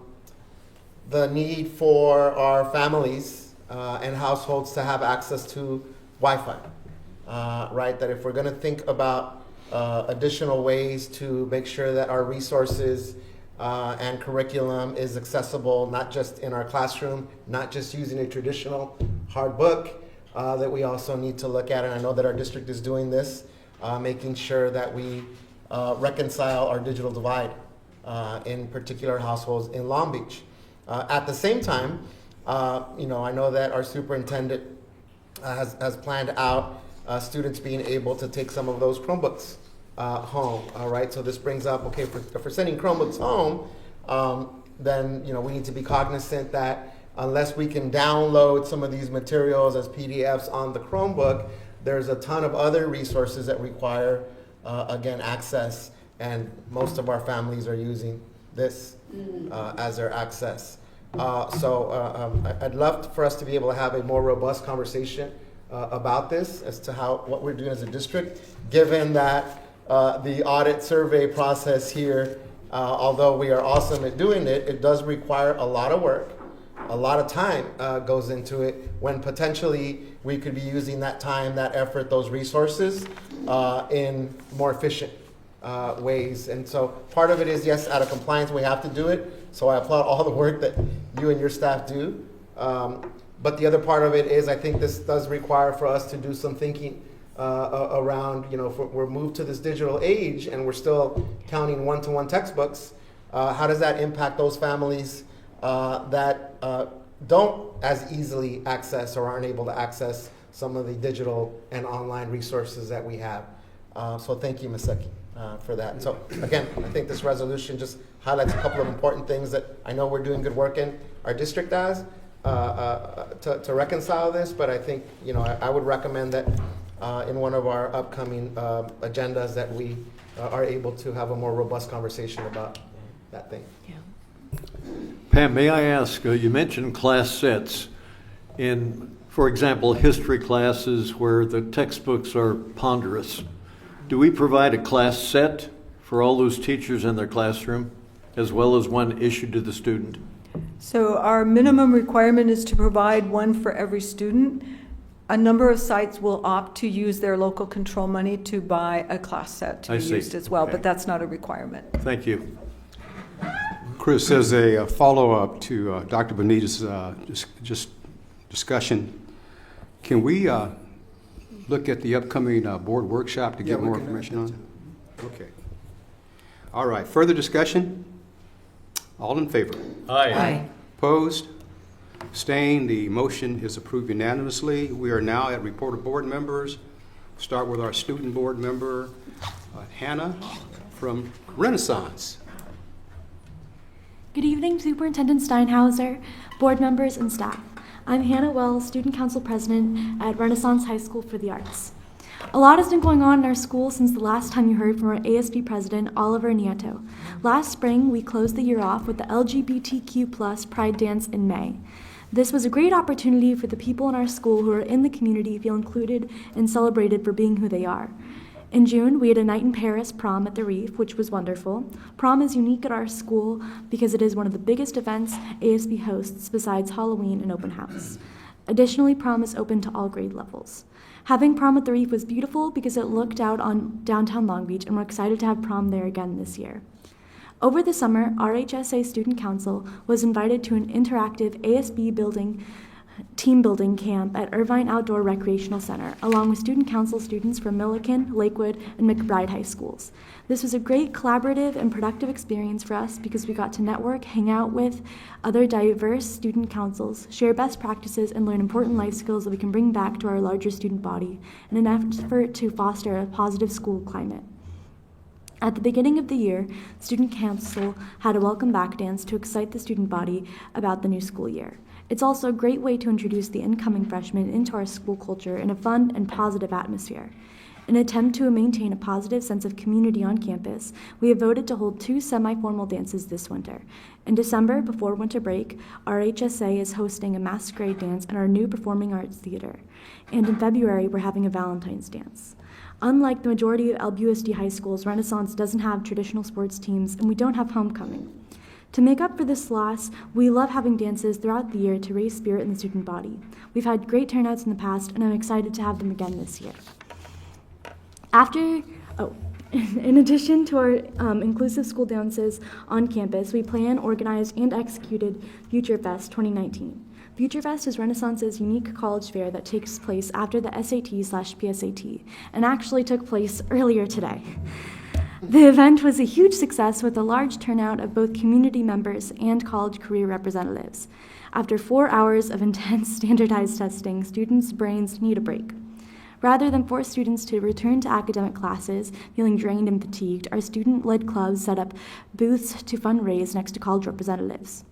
need for our families and households to have access to Wi-Fi, right? That if we're going to think about additional ways to make sure that our resources and curriculum is accessible, not just in our classroom, not just using a traditional hard book, that we also need to look at, and I know that our district is doing this, making sure that we reconcile our digital divide in particular households in Long Beach. At the same time, I know that our superintendent has planned out students being able to take some of those Chromebooks home. All right, so this brings up, okay, if we're sending Chromebooks home, then we need to be cognizant that unless we can download some of these materials as PDFs on the Chromebook, there's a ton of other resources that require, again, access, and most of our families are using this as their access. So I'd love for us to be able to have a more robust conversation about this as to what we're doing as a district, given that the audit survey process here, although we are awesome at doing it, it does require a lot of work. A lot of time goes into it, when potentially we could be using that time, that effort, those resources in more efficient ways. And so part of it is, yes, out of compliance, we have to do it. So I applaud all the work that you and your staff do. But the other part of it is, I think this does require for us to do some thinking around, if we're moved to this digital age and we're still counting one-to-one textbooks, how does that impact those families that don't as easily access or aren't able to access some of the digital and online resources that we have? So thank you, Ms. Seki, for that. And so again, I think this resolution just highlights a couple of important things that I know we're doing good work in our district as to reconcile this, but I think, I would recommend that in one of our upcoming agendas that we are able to have a more robust conversation about that thing. Yeah. Pam, may I ask, you mentioned class sets in, for example, history classes where the textbooks are ponderous. Do we provide a class set for all those teachers in their classroom, as well as one issued to the student? So our minimum requirement is to provide one for every student. A number of sites will opt to use their local control money to buy a class set to be used as well, but that's not a requirement. Thank you. Chris, as a follow-up to Dr. Bonita's just discussion, can we look at the upcoming board workshop to get more information on it? Okay. All right. Further discussion? All in favor? Aye. Aye. Opposed? Abstained? The motion is approved unanimously. We are now at report of board members. Start with our student board member, Hannah from Renaissance. Good evening, Superintendent Steinhauser, board members, and staff. I'm Hannah Wells, Student Council President at Renaissance High School for the Arts. A lot has been going on in our school since the last time you heard from our ASB President, Oliver Nieto. Last spring, we closed the year off with the LGBTQ+ Pride Dance in May. This was a great opportunity for the people in our school who are in the community to feel included and celebrated for being who they are. In June, we had a night in Paris prom at the Reef, which was wonderful. Prom is unique at our school because it is one of the biggest events ASB hosts besides Halloween and open house. Additionally, prom is open to all grade levels. Having prom at the Reef was beautiful because it looked out on downtown Long Beach, and we're excited to have prom there again this year. Over the summer, RHSA Student Council was invited to an interactive ASB team building camp at Irvine Outdoor Recreational Center, along with student council students from Milliken, Lakewood, and McBride High Schools. This was a great collaborative and productive experience for us because we got to network, hang out with other diverse student councils, share best practices, and learn important life skills that we can bring back to our larger student body in an effort to foster a positive school climate. At the beginning of the year, Student Council had a welcome back dance to excite the student body about the new school year. It's also a great way to introduce the incoming freshmen into our school culture in a fun and positive atmosphere. In an attempt to maintain a positive sense of community on campus, we have voted to hold 2 semi-formal dances this winter. In December, before winter break, our HSA is hosting a masquerade dance in our new Performing Arts Theater. And in February, we're having a Valentine's dance. Unlike the majority of LBUSD high schools, Renaissance doesn't have traditional sports teams, and we don't have homecoming. To make up for this loss, we love having dances throughout the year to raise spirit in the student body. We've had great turnouts in the past, and I'm excited to have them again this year. In addition to our inclusive school dances on campus, we planned, organized, and executed Future Fest 2019. Future Fest is Renaissance's unique college fair that takes place after the SAT/PSAT, and actually took place earlier today. The event was a huge success with a large turnout of both community members and college career representatives. After 4 hours of intense standardized testing, students' brains need a break. Rather than force students to return to academic classes feeling drained and fatigued, our student-led clubs set up booths to fundraise next to college representatives.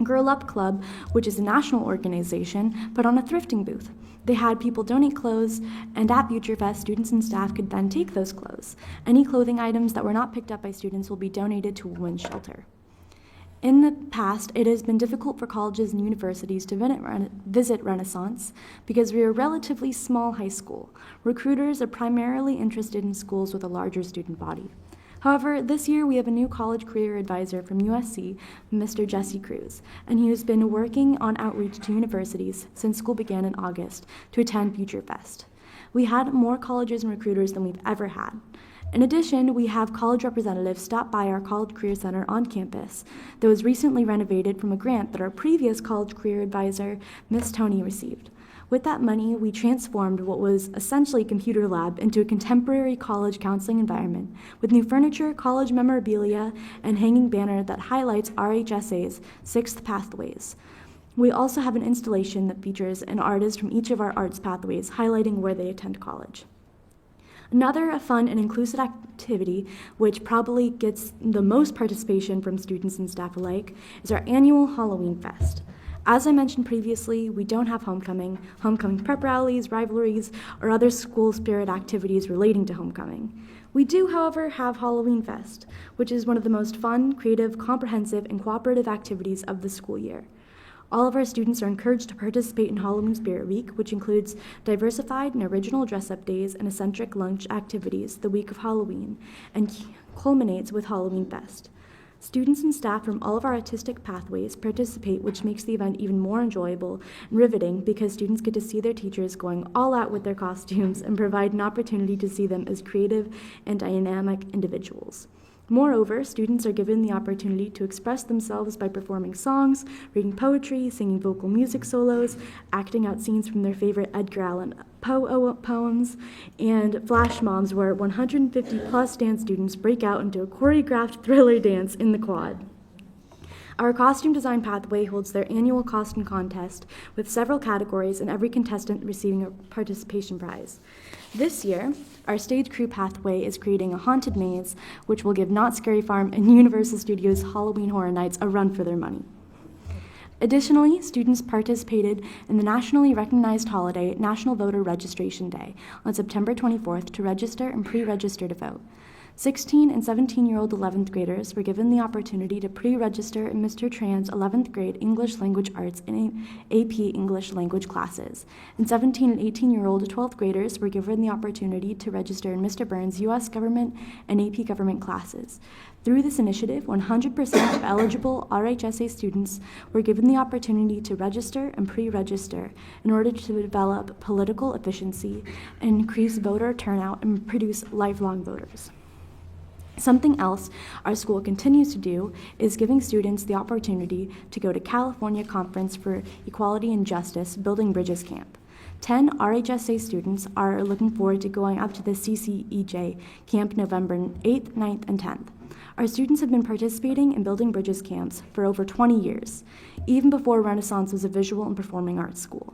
Girl Up Club, which is a national organization, put on a thrifting booth. They had people donate clothes, and at Future Fest, students and staff could then take those clothes. Any clothing items that were not picked up by students will be donated to a women's shelter. In the past, it has been difficult for colleges and universities to visit Renaissance because we are a relatively small high school. Recruiters are primarily interested in schools with a larger student body. However, this year we have a new college career advisor from USC, Mr. Jesse Cruz, and he has been working on outreach to universities since school began in August to attend Future Fest. We had more colleges and recruiters than we've ever had. In addition, we have college representatives stop by our College Career Center on campus that was recently renovated from a grant that our previous college career advisor, Ms. Tony, received. With that money, we transformed what was essentially a computer lab into a contemporary college counseling environment with new furniture, college memorabilia, and hanging banner that highlights RHSA's 6th Pathways. We also have an installation that features an artist from each of our arts pathways highlighting where they attend college. Another fun and inclusive activity, which probably gets the most participation from students and staff alike, is our annual Halloween Fest. As I mentioned previously, we don't have homecoming prep rallies, rivalries, or other school spirit activities relating to homecoming. We do, however, have Halloween Fest, which is one of the most fun, creative, comprehensive, and cooperative activities of the school year. All of our students are encouraged to participate in Halloween Spirit Week, which includes diversified and original dress-up days and eccentric lunch activities the week of Halloween, and culminates with Halloween Fest. Students and staff from all of our artistic pathways participate, which makes the event even more enjoyable and riveting because students get to see their teachers going all out with their costumes and provide an opportunity to see them as creative and dynamic individuals. Moreover, students are given the opportunity to express themselves by performing songs, reading poetry, singing vocal music solos, acting out scenes from their favorite Edgar Allan Poe poems, and flash mobs where 150-plus dance students break out into a choreographed thriller dance in the quad. Our costume design pathway holds their annual costume contest with several categories and every contestant receiving a participation prize. This year, our stage crew pathway is creating a haunted maze, which will give Knott's Scary Farm and Universal Studios Halloween Horror Nights a run for their money. Additionally, students participated in the nationally recognized holiday, National Voter Registration Day, on September 24th to register and pre-register to vote. 16 and 17-year-old 11th graders were given the opportunity to pre-register in Mr. Tran's 11th grade English Language Arts and AP English Language classes, and 17 and 18-year-old 12th graders were given the opportunity to register in Mr. Burns' U.S. Government and AP Government classes. Through this initiative, 100% of eligible RHSA students were given the opportunity to register and pre-register in order to develop political efficiency, and increase voter turnout, and produce lifelong voters. Something else our school continues to do is giving students the opportunity to go to California Conference for Equality and Justice Building Bridges Camp. 10 RHSA students are looking forward to going up to the CCEJ camp November 8th, 9th, and 10th. Our students have been participating in Building Bridges camps for over 20 years, even before Renaissance was a visual and performing arts school.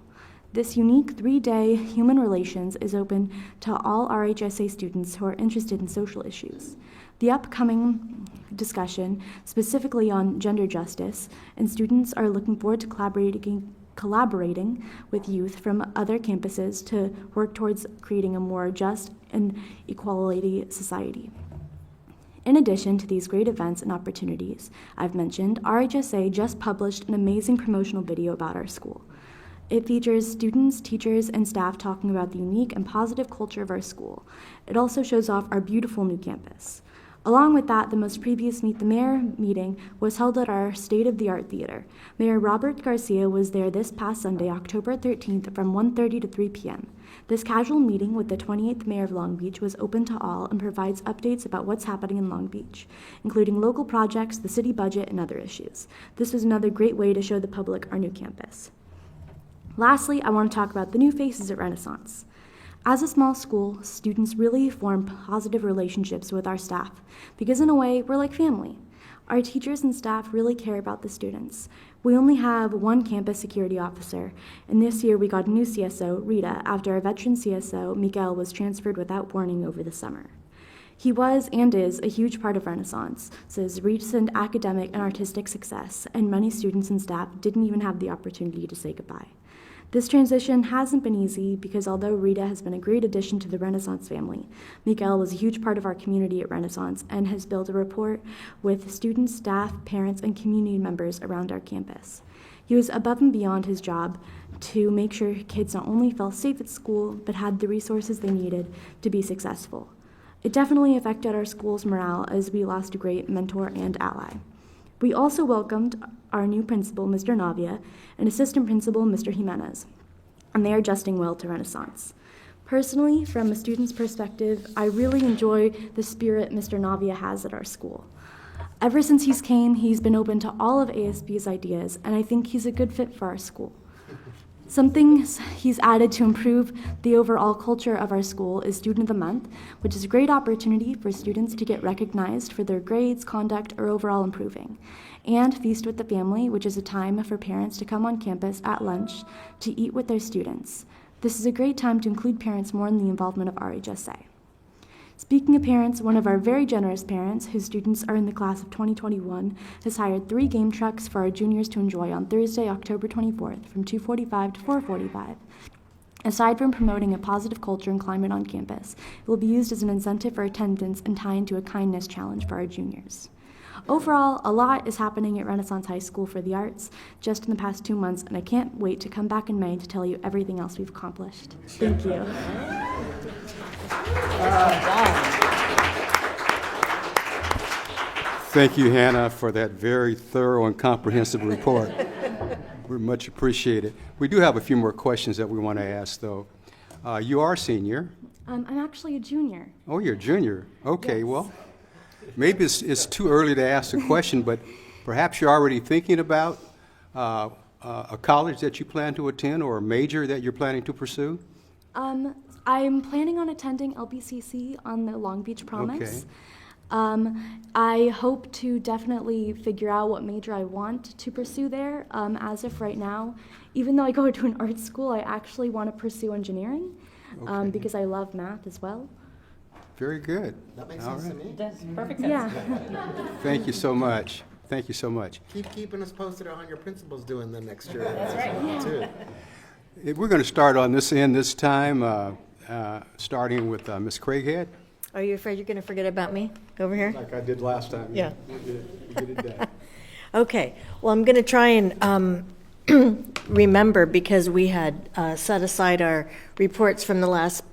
This unique 3-day human relations is open to all RHSA students who are interested in social issues. the upcoming discussion specifically on gender justice, and students are looking forward to collaborating with youth from other campuses to work towards creating a more just and equality society. In addition to these great events and opportunities I've mentioned, RHSA just published an amazing promotional video about our school. It features students, teachers, and staff talking about the unique and positive culture of our school. It also shows off our beautiful new campus. Along with that, the most previous Meet the Mayor meeting was held at our state-of-the-art theater. Mayor Robert Garcia was there this past Sunday, October 13th, from 1:30 to 3 p.m. This casual meeting with the 28th Mayor of Long Beach was open to all and provides updates about what's happening in Long Beach, including local projects, the city budget, and other issues. This was another great way to show the public our new campus. Lastly, I want to talk about the new faces at Renaissance. As a small school, students really form positive relationships with our staff because, in a way, we're like family. Our teachers and staff really care about the students. We only have one campus security officer, and this year we got a new CSO, Rita, after our veteran CSO, Miguel, was transferred without warning over the summer. He was and is a huge part of Renaissance's recent academic and artistic success, and many students and staff didn't even have the opportunity to say goodbye. This transition hasn't been easy because although Rita has been a great addition to the Renaissance family, Miguel was a huge part of our community at Renaissance and has built a rapport with students, staff, parents, and community members around our campus. He was above and beyond his job to make sure kids not only felt safe at school, but had the resources they needed to be successful. It definitely affected our school's morale as we lost a great mentor and ally. We also welcomed our new principal, Mr. Navia, and assistant principal, Mr. Jimenez, and they are adjusting well to Renaissance. Personally, from a student's perspective, I really enjoy the spirit Mr. Navia has at our school. Ever since he's came, he's been open to all of ASB's ideas, and I think he's a good fit for our school. Some things he's added to improve the overall culture of our school is Student of the Month, which is a great opportunity for students to get recognized for their grades, conduct, or overall improving. And Feast with the Family, which is a time for parents to come on campus at lunch to eat with their students. This is a great time to include parents more in the involvement of RHSA. Speaking of parents, one of our very generous parents, whose students are in the class of 2021, has hired 3 game trucks for our juniors to enjoy on Thursday, October 24th from 2:45 to 4:45. Aside from promoting a positive culture and climate on campus, it will be used as an incentive for attendance and tie into a kindness challenge for our juniors. Overall, a lot is happening at Renaissance High School for the Arts just in the past 2 months, and I can't wait to come back in May to tell you everything else we've accomplished. Thank you. Thank you, Hannah, for that very thorough and comprehensive report. We much appreciate it. We do have a few more questions that we want to ask, though. You are a senior. I'm actually a junior. Oh, you're a junior. Okay, Yes. well, maybe it's too early to ask the question, but perhaps you're already thinking about a college that you plan to attend or a major that you're planning to pursue? I'm planning on attending LBCC on the Long Beach Promise. Okay. I hope to definitely figure out what major I want to pursue there. As of right now, even though I go to an art school, I actually want to pursue engineering because I love math as well. Very good. That makes All sense right. to me. That's perfect sense. Yeah. Thank you so much. Thank you so much. Keep keeping us posted on how your principal's doing the next year. That's right. Too. We're going to start on this end this time, starting with Ms. Craighead. Are you afraid you're going to forget about me over here? Like I did last time. Yeah. You get it done. Okay, well, I'm going to try and remember because we had set aside our reports from the last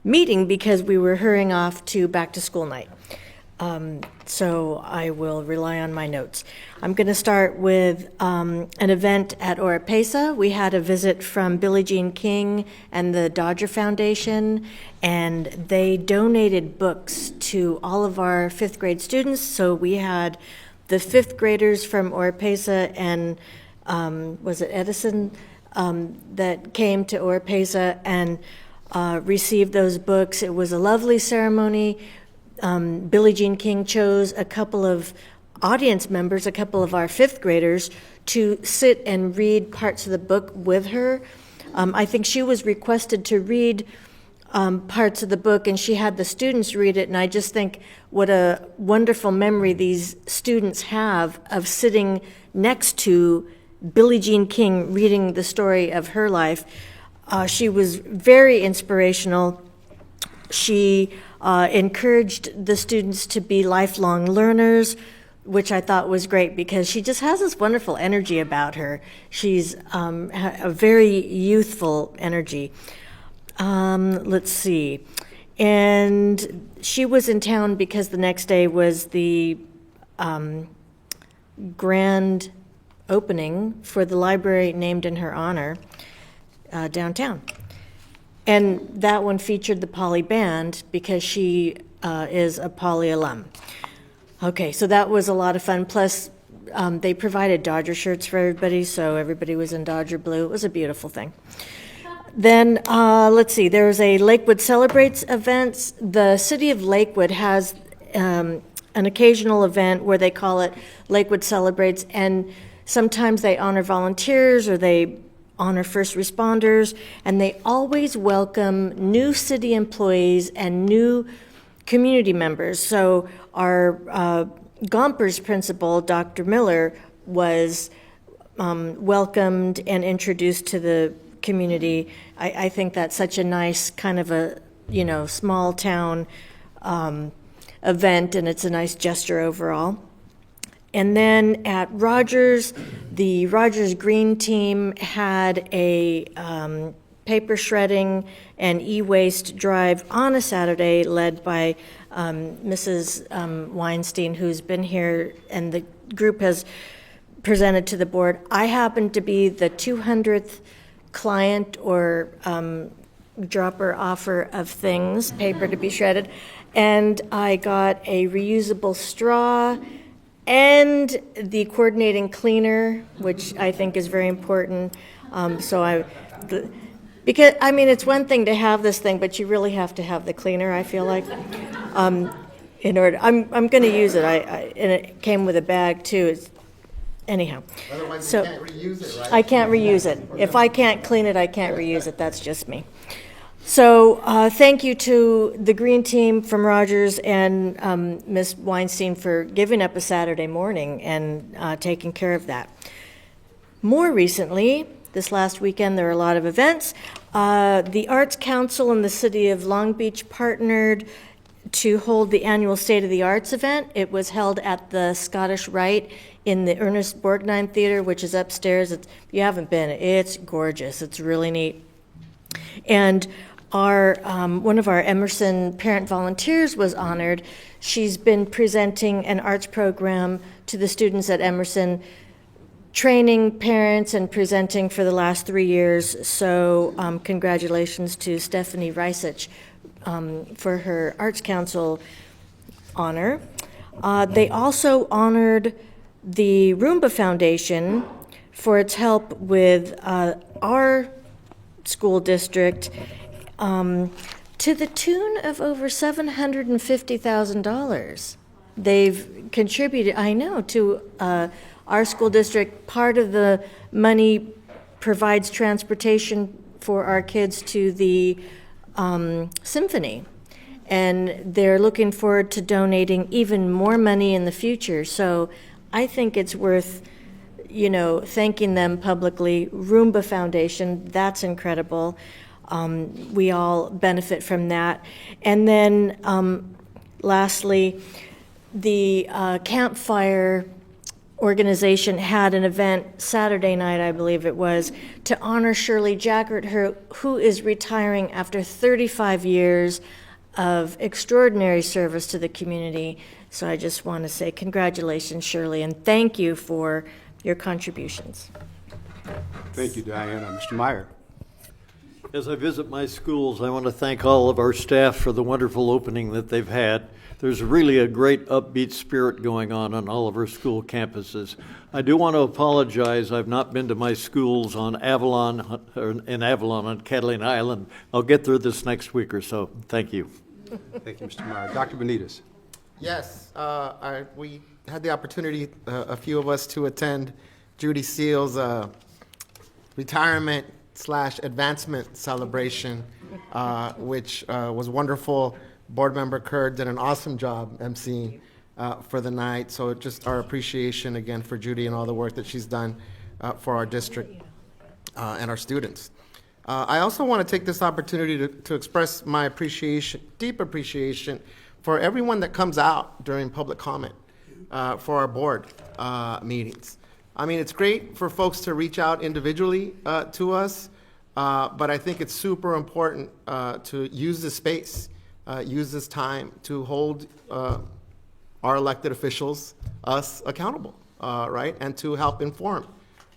meeting because we were hurrying off to back to school night. So I will rely on my notes. I'm going to start with an event at Oropesa. We had a visit from Billie Jean King and the Dodger Foundation, and they donated books to all of our 5th grade students. So we had the 5th graders from Oropesa and was it Edison that came to Oropesa and received those books. It was a lovely ceremony. Billie Jean King chose a couple of audience members, a couple of our 5th graders, to sit and read parts of the book with her. I think she was requested to read parts of the book, and she had the students read it, and I just think what a wonderful memory these students have of sitting next to Billie Jean King reading the story of her life. She was very inspirational. She encouraged the students to be lifelong learners, which I thought was great because she just has this wonderful energy about her. She's a very youthful energy. Let's see. And she was in town because the next day was the grand opening for the library named in her honor downtown. And that one featured the Poly Band because she is a Poly alum. Okay, so that was a lot of fun. Plus, they provided Dodger shirts for everybody, so everybody was in Dodger blue. It was a beautiful thing. Then, let's see, there's a Lakewood Celebrates events. The city of Lakewood has an occasional event where they call it Lakewood Celebrates, and sometimes they honor volunteers or they honor first responders, and they always welcome new city employees and new community members. So our Gompers principal, Dr. Miller, was welcomed and introduced to the community. I think that's such a nice kind of a, small town event, and it's a nice gesture overall. And then at Rogers, the Rogers Green team had a paper shredding and e-waste drive on a Saturday led by Mrs. Weinstein, who's been here, and the group has presented to the board. I happened to be the 200th client or dropper offer of things, paper to be shredded, and I got a reusable straw and the coordinating cleaner, which I think is very important. Because it's one thing to have this thing, but you really have to have the cleaner, I feel like. In order, I'm going to use it. And it came with a bag too. Anyhow. Otherwise, so you can't reuse it, right? I can't reuse it. If I can't clean it, I can't reuse it. That's just me. So thank you to the Green team from Rogers and Ms. Weinstein for giving up a Saturday morning and taking care of that. More recently, this last weekend, there were a lot of events. The Arts Council and the City of Long Beach partnered to hold the annual State of the Arts event. It was held at the Scottish Rite in the Ernest Borgnine Theater, which is upstairs. If you haven't been, it's gorgeous. It's really neat. And our one of our Emerson parent volunteers was honored. She's been presenting an arts program to the students at Emerson, training parents and presenting for the last 3 years. So congratulations to Stephanie Reisich for her Arts Council honor. They also honored the Roomba Foundation for its help with our school district to the tune of over $750,000. They've contributed, I know, to our school district. Part of the money provides transportation for our kids to the symphony. And they're looking forward to donating even more money in the future. So I think it's worth, thanking them publicly. Roomba Foundation, that's incredible. We all benefit from that. And then lastly, the Campfire organization had an event Saturday night, I believe it was, to honor Shirley Jackert, who is retiring after 35 years of extraordinary service to the community. So I just want to say congratulations, Shirley, and thank you for your contributions. Thank you, Diana. Mr. Meyer. As I visit my schools, I want to thank all of our staff for the wonderful opening that they've had. There's really a great upbeat spirit going on all of our school campuses. I do want to apologize. I've not been to my schools in Avalon on Catalina Island. I'll get there this next week or so. Thank you. Thank you, Mr. Meyer. Dr. Benitez. Yes, we had the opportunity, a few of us, to attend Judy Seal's retirement / advancement celebration, which was wonderful. Board Member Kerr did an awesome job emceeing for the night. So just our appreciation again for Judy and all the work that she's done for our district and our students. I also want to take this opportunity to express my appreciation, deep appreciation, for everyone that comes out during public comment for our board meetings. I mean, it's great for folks to reach out individually to us, but I think it's super important to use this space, use this time to hold our elected officials, us, accountable, right? And to help inform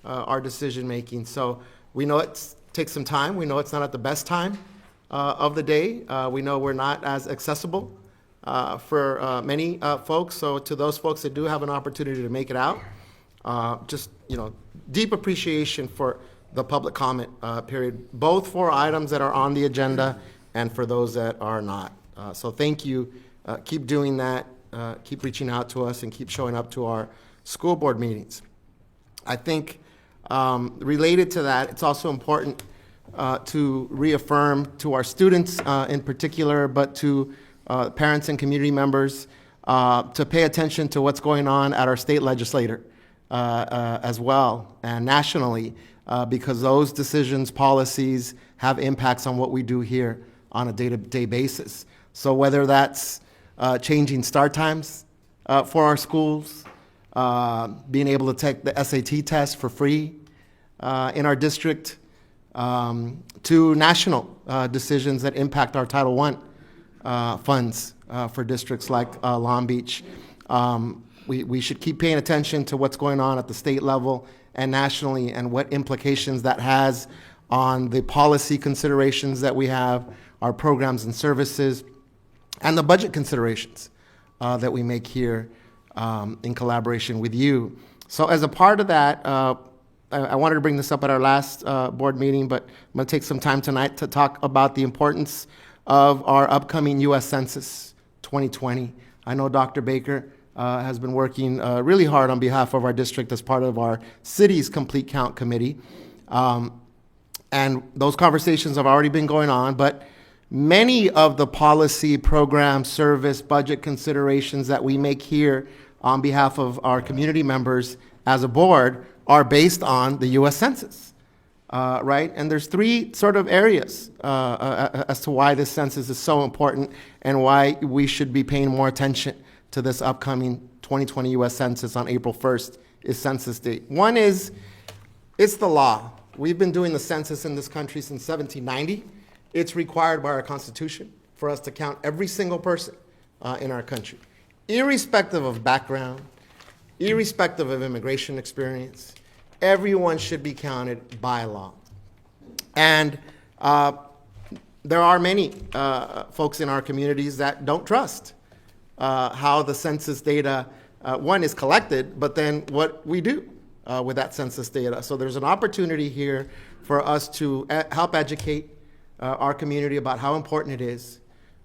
our decision making. So we know it takes some time. We know it's not at the best time of the day. We know we're not as accessible for many folks. So to those folks that do have an opportunity to make it out, just, deep appreciation for the public comment period, both for items that are on the agenda and for those that are not. So thank you. Keep doing that. Keep reaching out to us and keep showing up to our school board meetings. I think related to that, it's also important to reaffirm to our students in particular, but to parents and community members to pay attention to what's going on at our state legislature as well and nationally, because those decisions, policies have impacts on what we do here on a day-to-day basis. So whether that's changing start times for our schools, being able to take the SAT test for free in our district, to national decisions that impact our Title I funds for districts like Long Beach. We should keep paying attention to what's going on at the state level and nationally and what implications that has on the policy considerations that we have, our programs and services, and the budget considerations that we make here in collaboration with you. So as a part of that, I wanted to bring this up at our last board meeting, but I'm going to take some time tonight to talk about the importance of our upcoming U.S. Census 2020. I know Dr. Baker has been working really hard on behalf of our district as part of our city's Complete Count Committee. And those conversations have already been going on, but many of the policy, program, service, budget considerations that we make here on behalf of our community members as a board are based on the U.S. Census, right? And there's three sort of areas as to why this census is so important and why we should be paying more attention to this upcoming 2020 U.S. Census on April 1st is census date. One is, it's the law. We've been doing the census in this country since 1790. It's required by our Constitution for us to count every single person in our country, irrespective of background, irrespective of immigration experience. Everyone should be counted by law. And there are many folks in our communities that don't trust how the census data, one, is collected, but then what we do with that census data. So there's an opportunity here for us to help educate our community about how important it is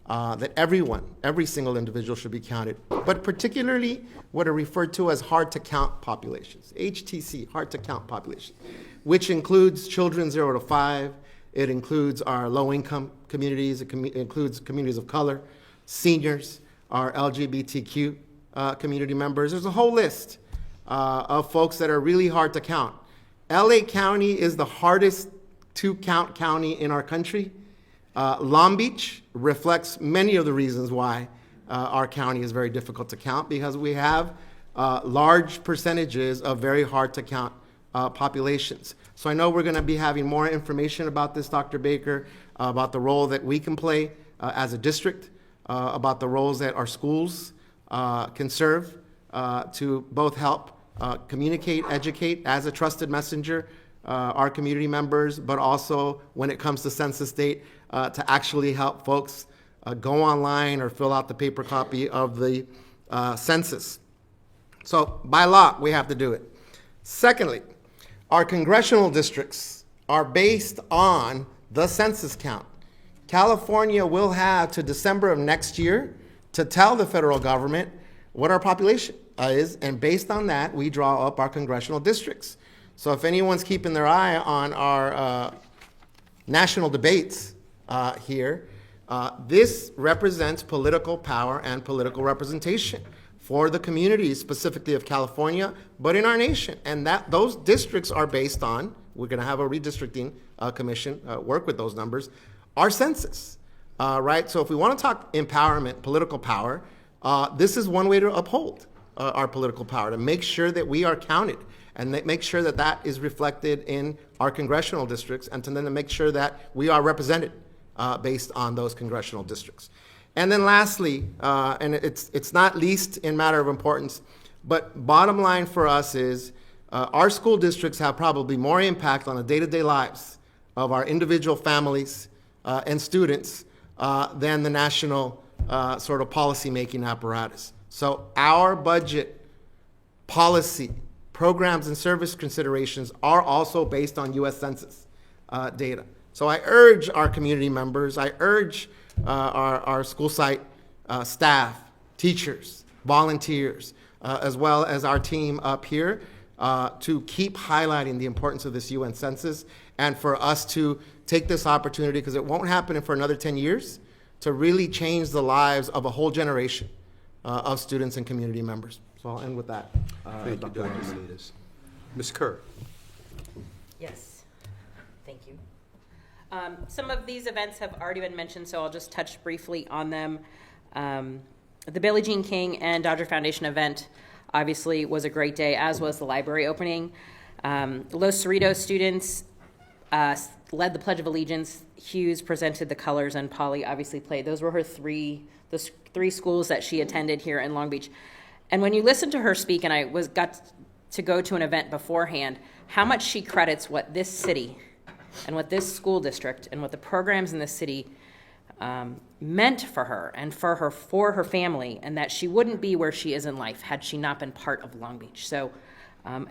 that every single individual should be counted, but particularly what are referred to as hard-to-count populations, HTC, hard-to-count population, which includes children 0 to 5, it includes our low-income communities, it includes communities of color, seniors, our LGBTQ community members. There's a whole list of folks that are really hard to count. LA County is the hardest to count county in our country. Long Beach reflects many of the reasons why our county is very difficult to count, because we have large percentages of very hard to count populations. So I know we're going to be having more information about this, Dr. Baker, about the role that we can play as a district, about the roles that our schools can serve to both help communicate, educate as a trusted messenger, our community members, but also when it comes to census date, to actually help folks go online or fill out the paper copy of the census. So by law, we have to do it. Secondly, our congressional districts are based on the census count. California will have to December of next year to tell the federal government what our population is, and based on that, we draw up our congressional districts. So if anyone's keeping their eye on our national debates here, this represents political power and political representation for the communities, specifically of California, but in our nation. And that those districts are based on, we're going to have a redistricting commission work with those numbers, our census, right? So if we want to talk empowerment, political power, this is one way to uphold our political power, to make sure that we are counted and make sure that that is reflected in our congressional districts, and to then make sure that we are represented based on those congressional districts. And then lastly, and it's not least in matter of importance, but bottom line for us is our school districts have probably more impact on the day-to-day lives of our individual families and students than the national sort of policy-making apparatus. So our budget, policy, programs, and service considerations are also based on U.S. Census data. So I urge our community members, I urge our school site staff, teachers, volunteers, as well as our team up here to keep highlighting the importance of this UN Census, and for us to take this opportunity, because it won't happen for another 10 years, to really change the lives of a whole generation of students and community members. So I'll end with that. Thank you, Dr. Benitez. Ms. Kerr. Yes, thank you. Some of these events have already been mentioned, so I'll just touch briefly on them. The Billie Jean King and Dodger Foundation event obviously was a great day, as was the library opening. Los Cerritos students led the Pledge of Allegiance. Hughes presented the colors, and Polly obviously played. Those were the three schools that she attended here in Long Beach. And when you listen to her speak, and I got to go to an event beforehand, how much she credits what this city and what this school district and what the programs in this city meant for her and for her family, and that she wouldn't be where she is in life had she not been part of Long Beach. So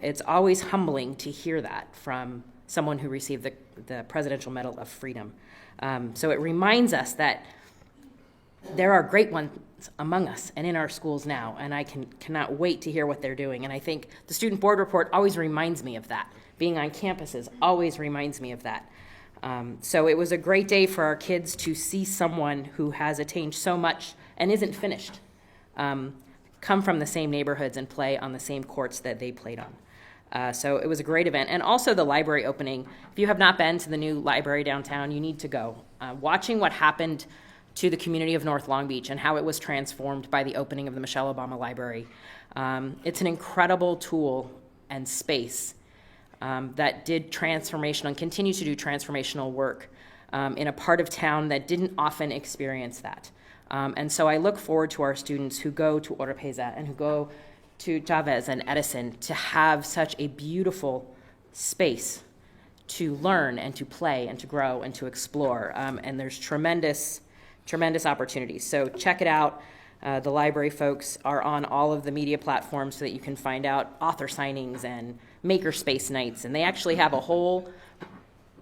it's always humbling to hear that from someone who received the Presidential Medal of Freedom. So it reminds us that there are great ones among us and in our schools now, and I cannot wait to hear what they're doing. And I think the Student Board Report always reminds me of that. Being on campuses always reminds me of that. So it was a great day for our kids to see someone who has attained so much and isn't finished come from the same neighborhoods and play on the same courts that they played on. So it was a great event. And also the library opening. If you have not been to the new library downtown, you need to go. Watching what happened to the community of North Long Beach and how it was transformed by the opening of the Michelle Obama Library. It's an incredible tool and space that did transformational and continues to do transformational work in a part of town that didn't often experience that. And so I look forward to our students who go to Oropesa and who go to Chavez and Edison to have such a beautiful space to learn and to play and to grow and to explore. And there's tremendous opportunities. So check it out. The library folks are on all of the media platforms so that you can find out author signings and makerspace nights. And they actually have a whole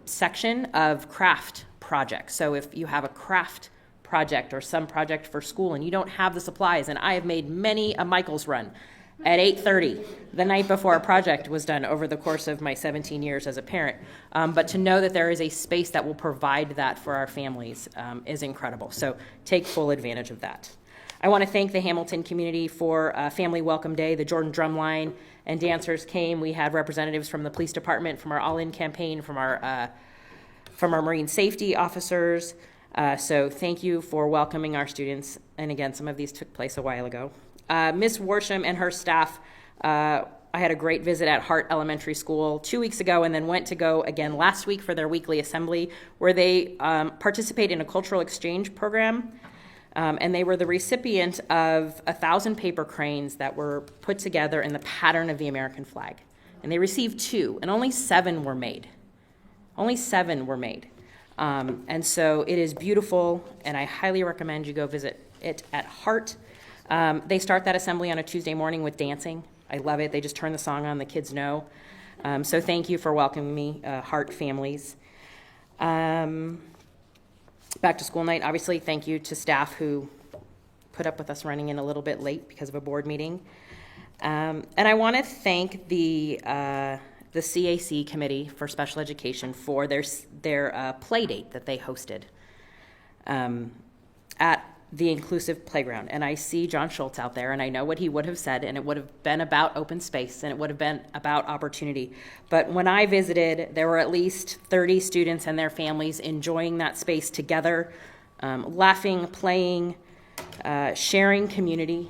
section of craft projects. So if you have a craft project or some project for school and you don't have the supplies, and I have made many a Michael's run at 8:30 the night before a project was done over the course of my 17 years as a parent. But to know that there is a space that will provide that for our families is incredible. So take full advantage of that. I want to thank the Hamilton community for Family Welcome Day. The Jordan Drumline and dancers came. We had representatives from the police department, from our All In campaign, from our Marine safety officers. So thank you for welcoming our students. And again, some of these took place a while ago. Ms. Worsham and her staff, I had a great visit at Hart Elementary School 2 weeks ago, and then went to go again last week for their weekly assembly, where they participate in a cultural exchange program. And they were the recipient of 1,000 paper cranes that were put together in the pattern of the American flag. And they received 2, and only 7 were made. Only 7 were made. And so it is beautiful, and I highly recommend you go visit it at Hart. They start that assembly on a Tuesday morning with dancing. I love it. They just turn the song on, the kids know. So thank you for welcoming me, Hart families. Back to school night, obviously, thank you to staff who put up with us running in a little bit late because of a board meeting. And I want to thank the the CAC Committee for Special Education for their play date that they hosted at the Inclusive Playground. And I see John Schultz out there, and I know what he would have said, and it would have been about open space, and it would have been about opportunity. But when I visited, there were at least 30 students and their families enjoying that space together, laughing, playing, sharing community,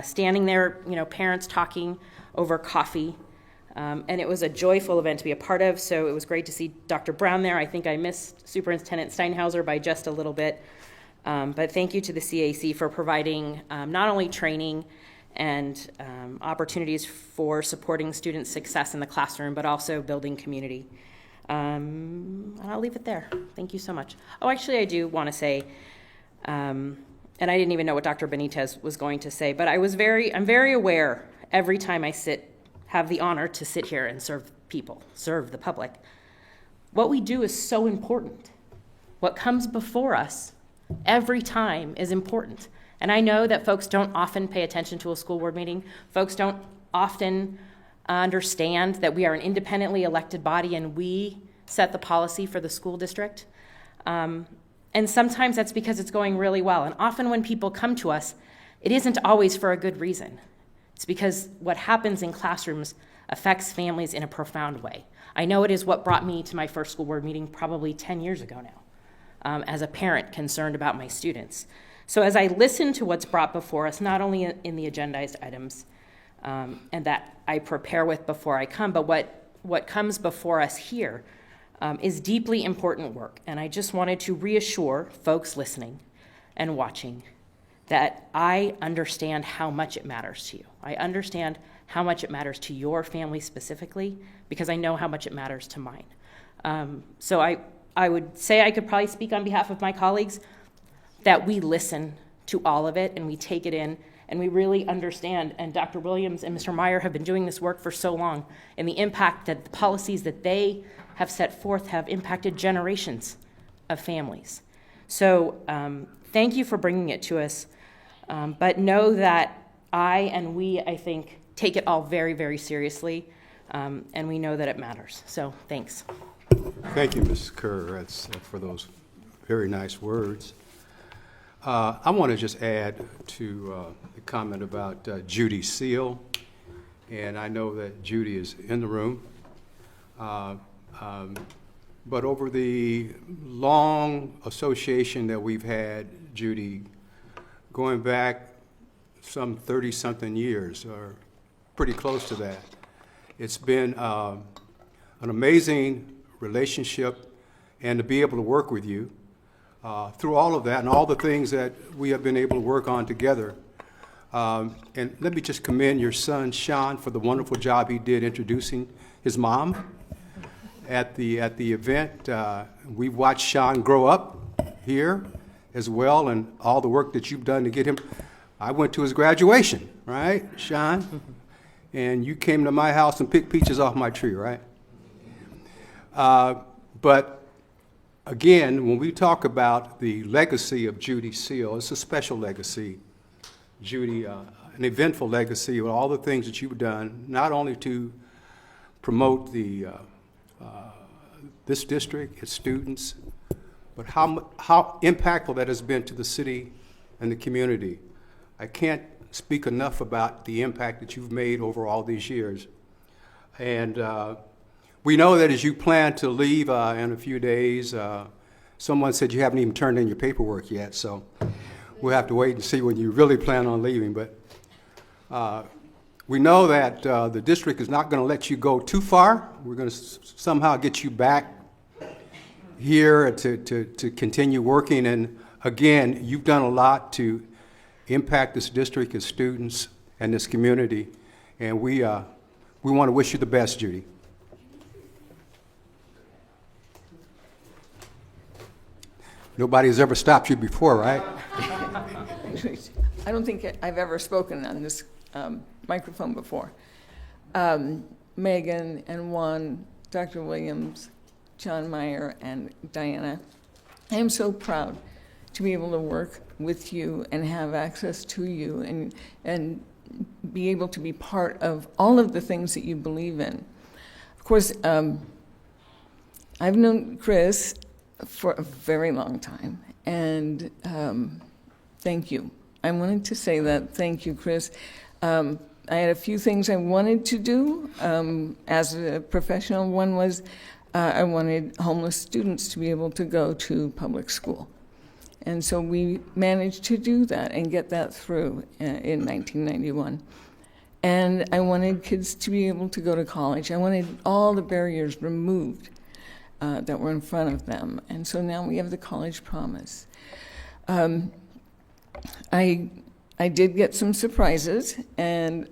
standing there, parents talking over coffee. And it was a joyful event to be a part of, so it was great to see Dr. Brown there. I think I missed Superintendent Steinhauser by just a little bit. But thank you to the CAC for providing not only training and opportunities for supporting student success in the classroom, but also building community. And I'll leave it there. Have you so much. Oh, actually, I do want to say, and I didn't even know what Dr. Benitez was going to say, but I'm very aware every time I have the honor to sit here and serve people, serve the public. What we do is so important. What comes before us every time is important. And I know that folks don't often pay attention to a school board meeting. Folks don't often understand that we are an independently elected body and we set the policy for the school district. And sometimes that's because it's going really well. And often when people come to us, it isn't always for a good reason. It's because what happens in classrooms affects families in a profound way. I know it is what brought me to my first school board meeting probably 10 years ago now, as a parent concerned about my students. So as I listen to what's brought before us, not only in the agendized items, and that I prepare with before I come, but what comes before us here is deeply important work. And I just wanted to reassure folks listening and watching that I understand how much it matters to you. I understand how much it matters to your family specifically, because I know how much it matters to mine. So I would say I could probably speak on behalf of my colleagues that we listen to all of it and we take it in and we really understand. And Dr. Williams and Mr. Meyer have been doing this work for so long, and the impact that the policies that they have set forth have impacted generations of families. So thank you for bringing it to us. But know that I think, take it all very, very seriously, and we know that it matters. So thanks. Thank you, Ms. Kerr, for those very nice words. I want to just add to the comment about Judy Seal, and I know that Judy is in the room. But over the long association that we've had, Judy, going back some 30-something years, or pretty close to that, it's been an amazing relationship, and to be able to work with you through all of that and all the things that we have been able to work on together. And let me just commend your son, Sean, for the wonderful job he did introducing his mom at the event. We've watched Sean grow up here as well, and all the work that you've done to get him. I went to his graduation, right, Sean? And you came to my house and picked peaches off my tree, right? But again, when we talk about the legacy of Judy Seal, it's a special legacy, Judy, an eventful legacy of all the things that you've done, not only to promote this district, its students, but how impactful that has been to the city and the community. I can't speak enough about the impact that you've made over all these years. And we know that as you plan to leave in a few days, someone said you haven't even turned in your paperwork yet, so we'll have to wait and see when you really plan on leaving. But we know that the district is not going to let you go too far. We're going to somehow get you back here to continue working. And again, you've done a lot to impact this district, its students, and this community. And we want to wish you the best, Judy. Nobody's ever stopped you before, right? I don't think I've ever spoken on this microphone before. Megan and Juan, Dr. Williams, John Meyer, and Diana, I am so proud to be able to work with you and have access to you and be able to be part of all of the things that you believe in. course, I've known Chris for a very long time, and thank you. I wanted to say that. Thank you, Chris. I had a few things I wanted to do as a professional. One was I wanted homeless students to be able to go to public school. And so we managed to do that and get that through in 1991. And I wanted kids to be able to go to college. I wanted all the barriers removed that were in front of them. And so now we have the College Promise. I did get some surprises, and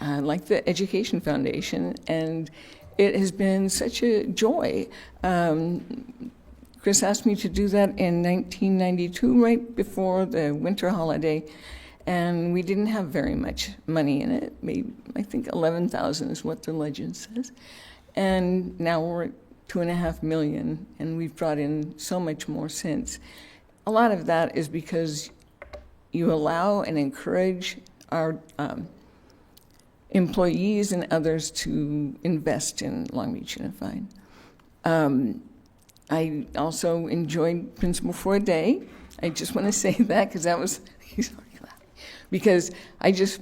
like the Education Foundation, and it has been such a joy. Chris asked me to do that in 1992, right before the winter holiday, and we didn't have very much money in it. Maybe, I think 11,000 is what the legend says. And now we're at 2.5 million, and we've brought in so much more since. A lot of that is because you allow and encourage our employees and others to invest in Long Beach Unified. I also enjoyed Principal for a Day. I just want to say that because that was, because I just,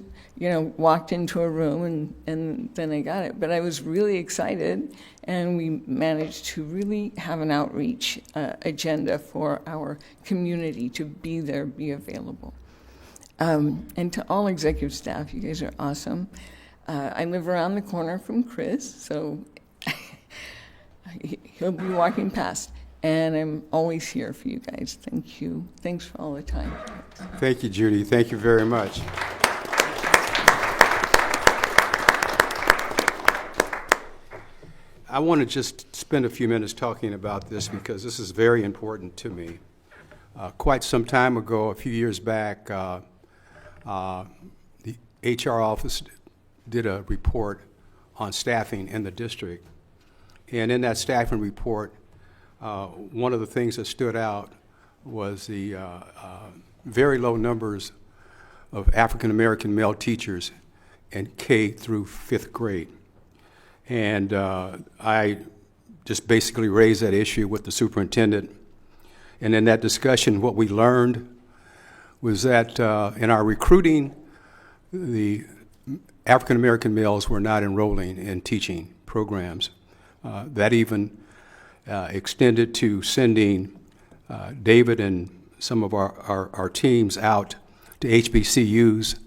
walked into a room and then I got it. But I was really excited, and we managed to really have an outreach agenda for our community to be there, be available. And to all executive staff, you guys are awesome. I live around the corner from Chris, so he'll be walking past, and I'm always here for you guys. Thank you. Thanks for all the time. Thank you, Judy. Thank you very much. I want to just spend a few minutes talking about this because this is very important to me. Quite some time ago, a few years back, the HR office did a report on staffing in the district. And in that staffing report, one of the things that stood out was the very low numbers of African American male teachers in K through 5th grade. And I just basically raised that issue with the superintendent. And in that discussion, what we learned was that in our recruiting, the African American males were not enrolling in teaching programs. That even extended to sending David and some of our teams out to HBCUs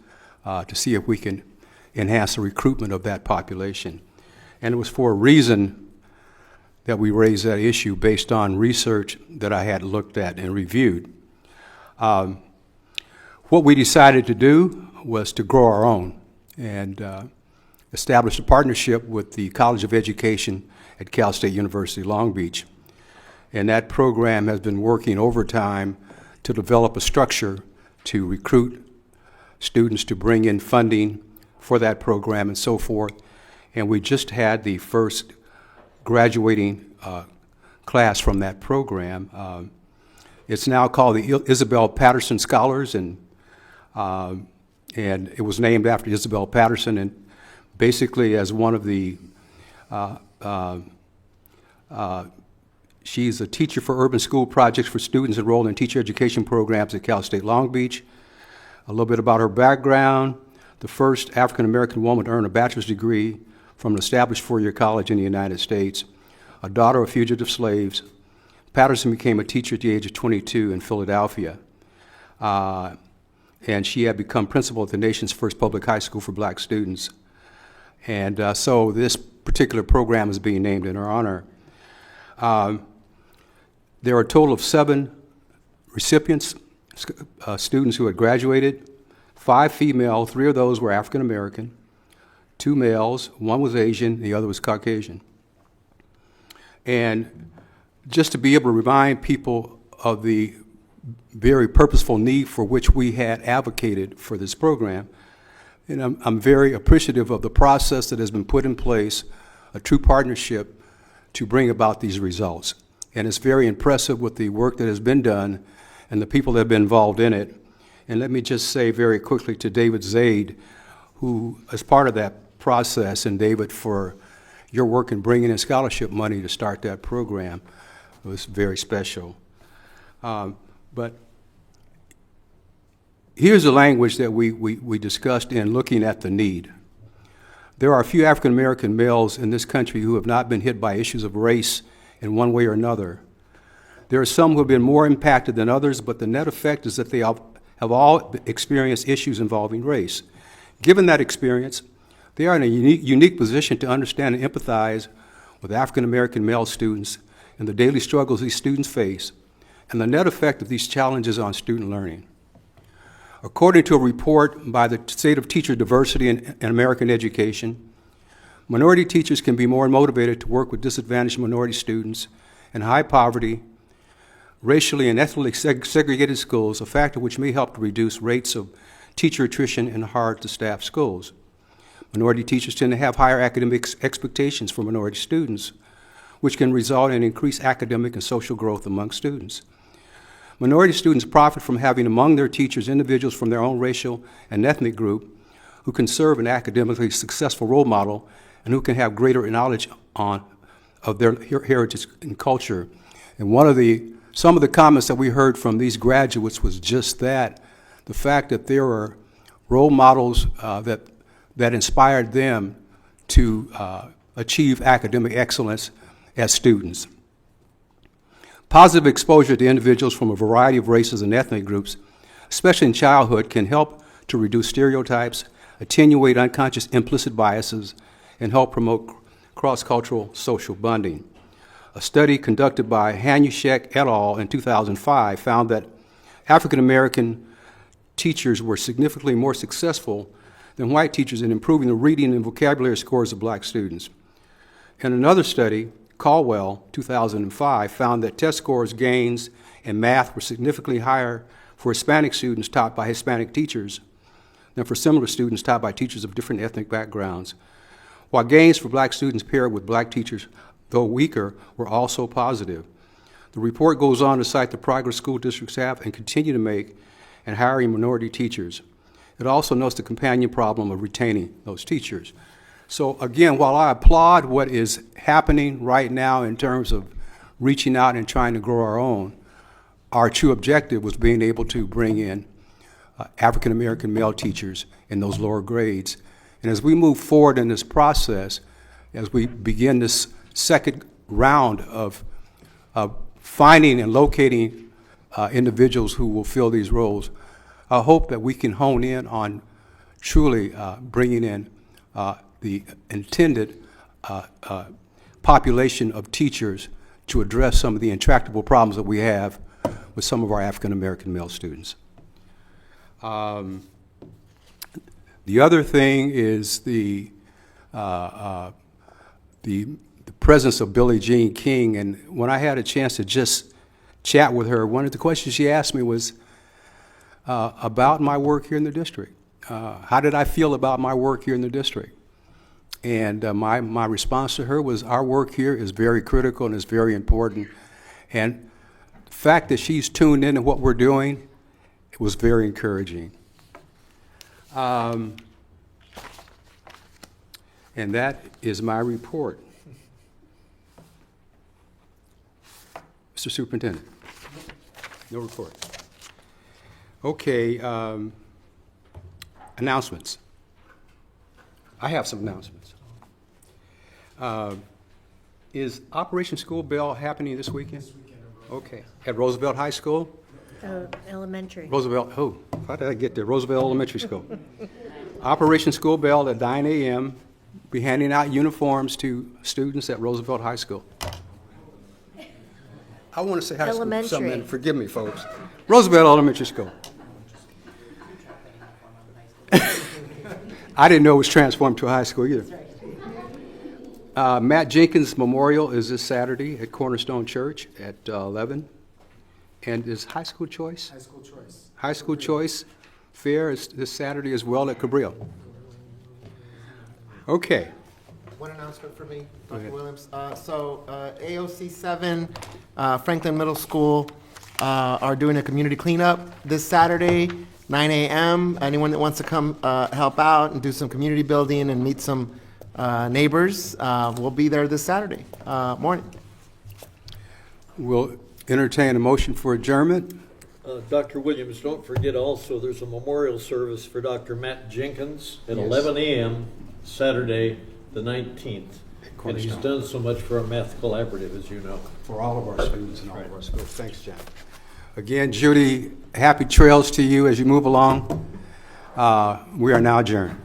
to see if we can enhance the recruitment of that population. And it was for a reason that we raised that issue based on research that I had looked at and reviewed. What we decided to do was to grow our own and establish a partnership with the College of Education at Cal State University, Long Beach. And that program has been working overtime to develop a structure to recruit students, to bring in funding for that program and so forth. And we just had the first graduating class from that program. It's now called the Isabel Patterson Scholars, and it was named after Isabel Patterson, and basically as one of the, she's a teacher for urban school projects for students enrolled in teacher education programs at Cal State Long Beach. A little bit about her background: the first African American woman to earn a bachelor's degree from an established four-year college in the United States, a daughter of fugitive slaves. Patterson became a teacher at the age of 22 in Philadelphia. And she had become principal at the nation's first public high school for black students. And so this particular program is being named in her honor. There are a total of 7 recipients, students who had graduated, 5 female, 3 of those were African American, 2 males, 1 was Asian, the other was Caucasian. And just to be able to remind people of the very purposeful need for which we had advocated for this program, and I'm very appreciative of the process that has been put in place, a true partnership to bring about these results. And it's very impressive with the work that has been done and the people that have been involved in it. And let me just say very quickly to David Zaid, who is part of that process, and David, for your work in bringing in scholarship money to start that program was very special. But here's the language that we discussed in looking at the need. There are a few African American males in this country who have not been hit by issues of race in one way or another. There are some who have been more impacted than others, but the net effect is that they have all experienced issues involving race. Given that experience, they are in a unique position to understand and empathize with African American male students and the daily struggles these students face, and the net effect of these challenges on student learning. According to a report by the State of Teacher Diversity in American Education, minority teachers can be more motivated to work with disadvantaged minority students in high poverty, racially and ethnically segregated schools, a factor which may help to reduce rates of teacher attrition in hard-to-staff schools. Minority teachers tend to have higher academic expectations for minority students, which can result in increased academic and social growth among students. Minority students profit from having among their teachers individuals from their own racial and ethnic group who can serve an academically successful role model and who can have greater knowledge of their heritage and culture. And some of the comments that we heard from these graduates was just that, the fact that there are role models that inspired them to achieve academic excellence as students. Positive exposure to individuals from a variety of races and ethnic groups, especially in childhood, can help to reduce stereotypes, attenuate unconscious implicit biases, and help promote cross-cultural social bonding. A study conducted by Hanushek et al. In 2005 found that African American teachers were significantly more successful than white teachers in improving the reading and vocabulary scores of black students. In another study, Caldwell, 2005, found that test scores gains in math were significantly higher for Hispanic students taught by Hispanic teachers than for similar students taught by teachers of different ethnic backgrounds, while gains for black students paired with black teachers, though weaker, were also positive. The report goes on to cite the progress school districts have and continue to make in hiring minority teachers. It also notes the companion problem of retaining those teachers. So again, while I applaud what is happening right now in terms of reaching out and trying to grow our own, our true objective was being able to bring in African American male teachers in those lower grades. And as we move forward in this process, as we begin this second round of finding and locating individuals who will fill these roles, I hope that we can hone in on truly bringing in the intended population of teachers to address some of the intractable problems that we have with some of our African American male students. The other thing is the presence of Billie Jean King, and when I had a chance to just chat with her, one of the questions she asked me was about my work here in the district. How did I feel about my work here in the district? And my response to her was, our work here is very critical and is very important. And the fact that she's tuned into what we're doing, it was very encouraging. And that is my report. Mr. Superintendent, no report. Okay, announcements. I have some announcements. Is Operation School Bell happening this weekend? Okay, at Roosevelt High School? Elementary. Roosevelt, how did I get there? Roosevelt Elementary School. Operation School Bell at 9 a.m. Be handing out uniforms to students at Roosevelt High School. I want to say high school something. Forgive me, folks. Roosevelt Elementary School. I didn't know it was transformed to a high school either. Matt Jenkins Memorial is this Saturday at Cornerstone Church at 11. And is High School Choice? High School Choice. High School Choice Fair is this Saturday as well at Cabrillo. Okay. One announcement for me, Dr. Williams. AOC 7, Franklin Middle School are doing a community cleanup this Saturday, 9 a.m. Anyone that wants to come help out and do some community building and meet some neighbors will be there this Saturday morning. We'll entertain a motion for adjournment. Dr. Williams, don't forget also there's a memorial service for Dr. Matt Jenkins at Yes. 11 a.m. Saturday, the 19th. And he's done so much for our math collaborative, as you know. For all of our students and all of our schools. Thanks, John. Again, Judy, happy trails to you as you move along. We are now adjourned.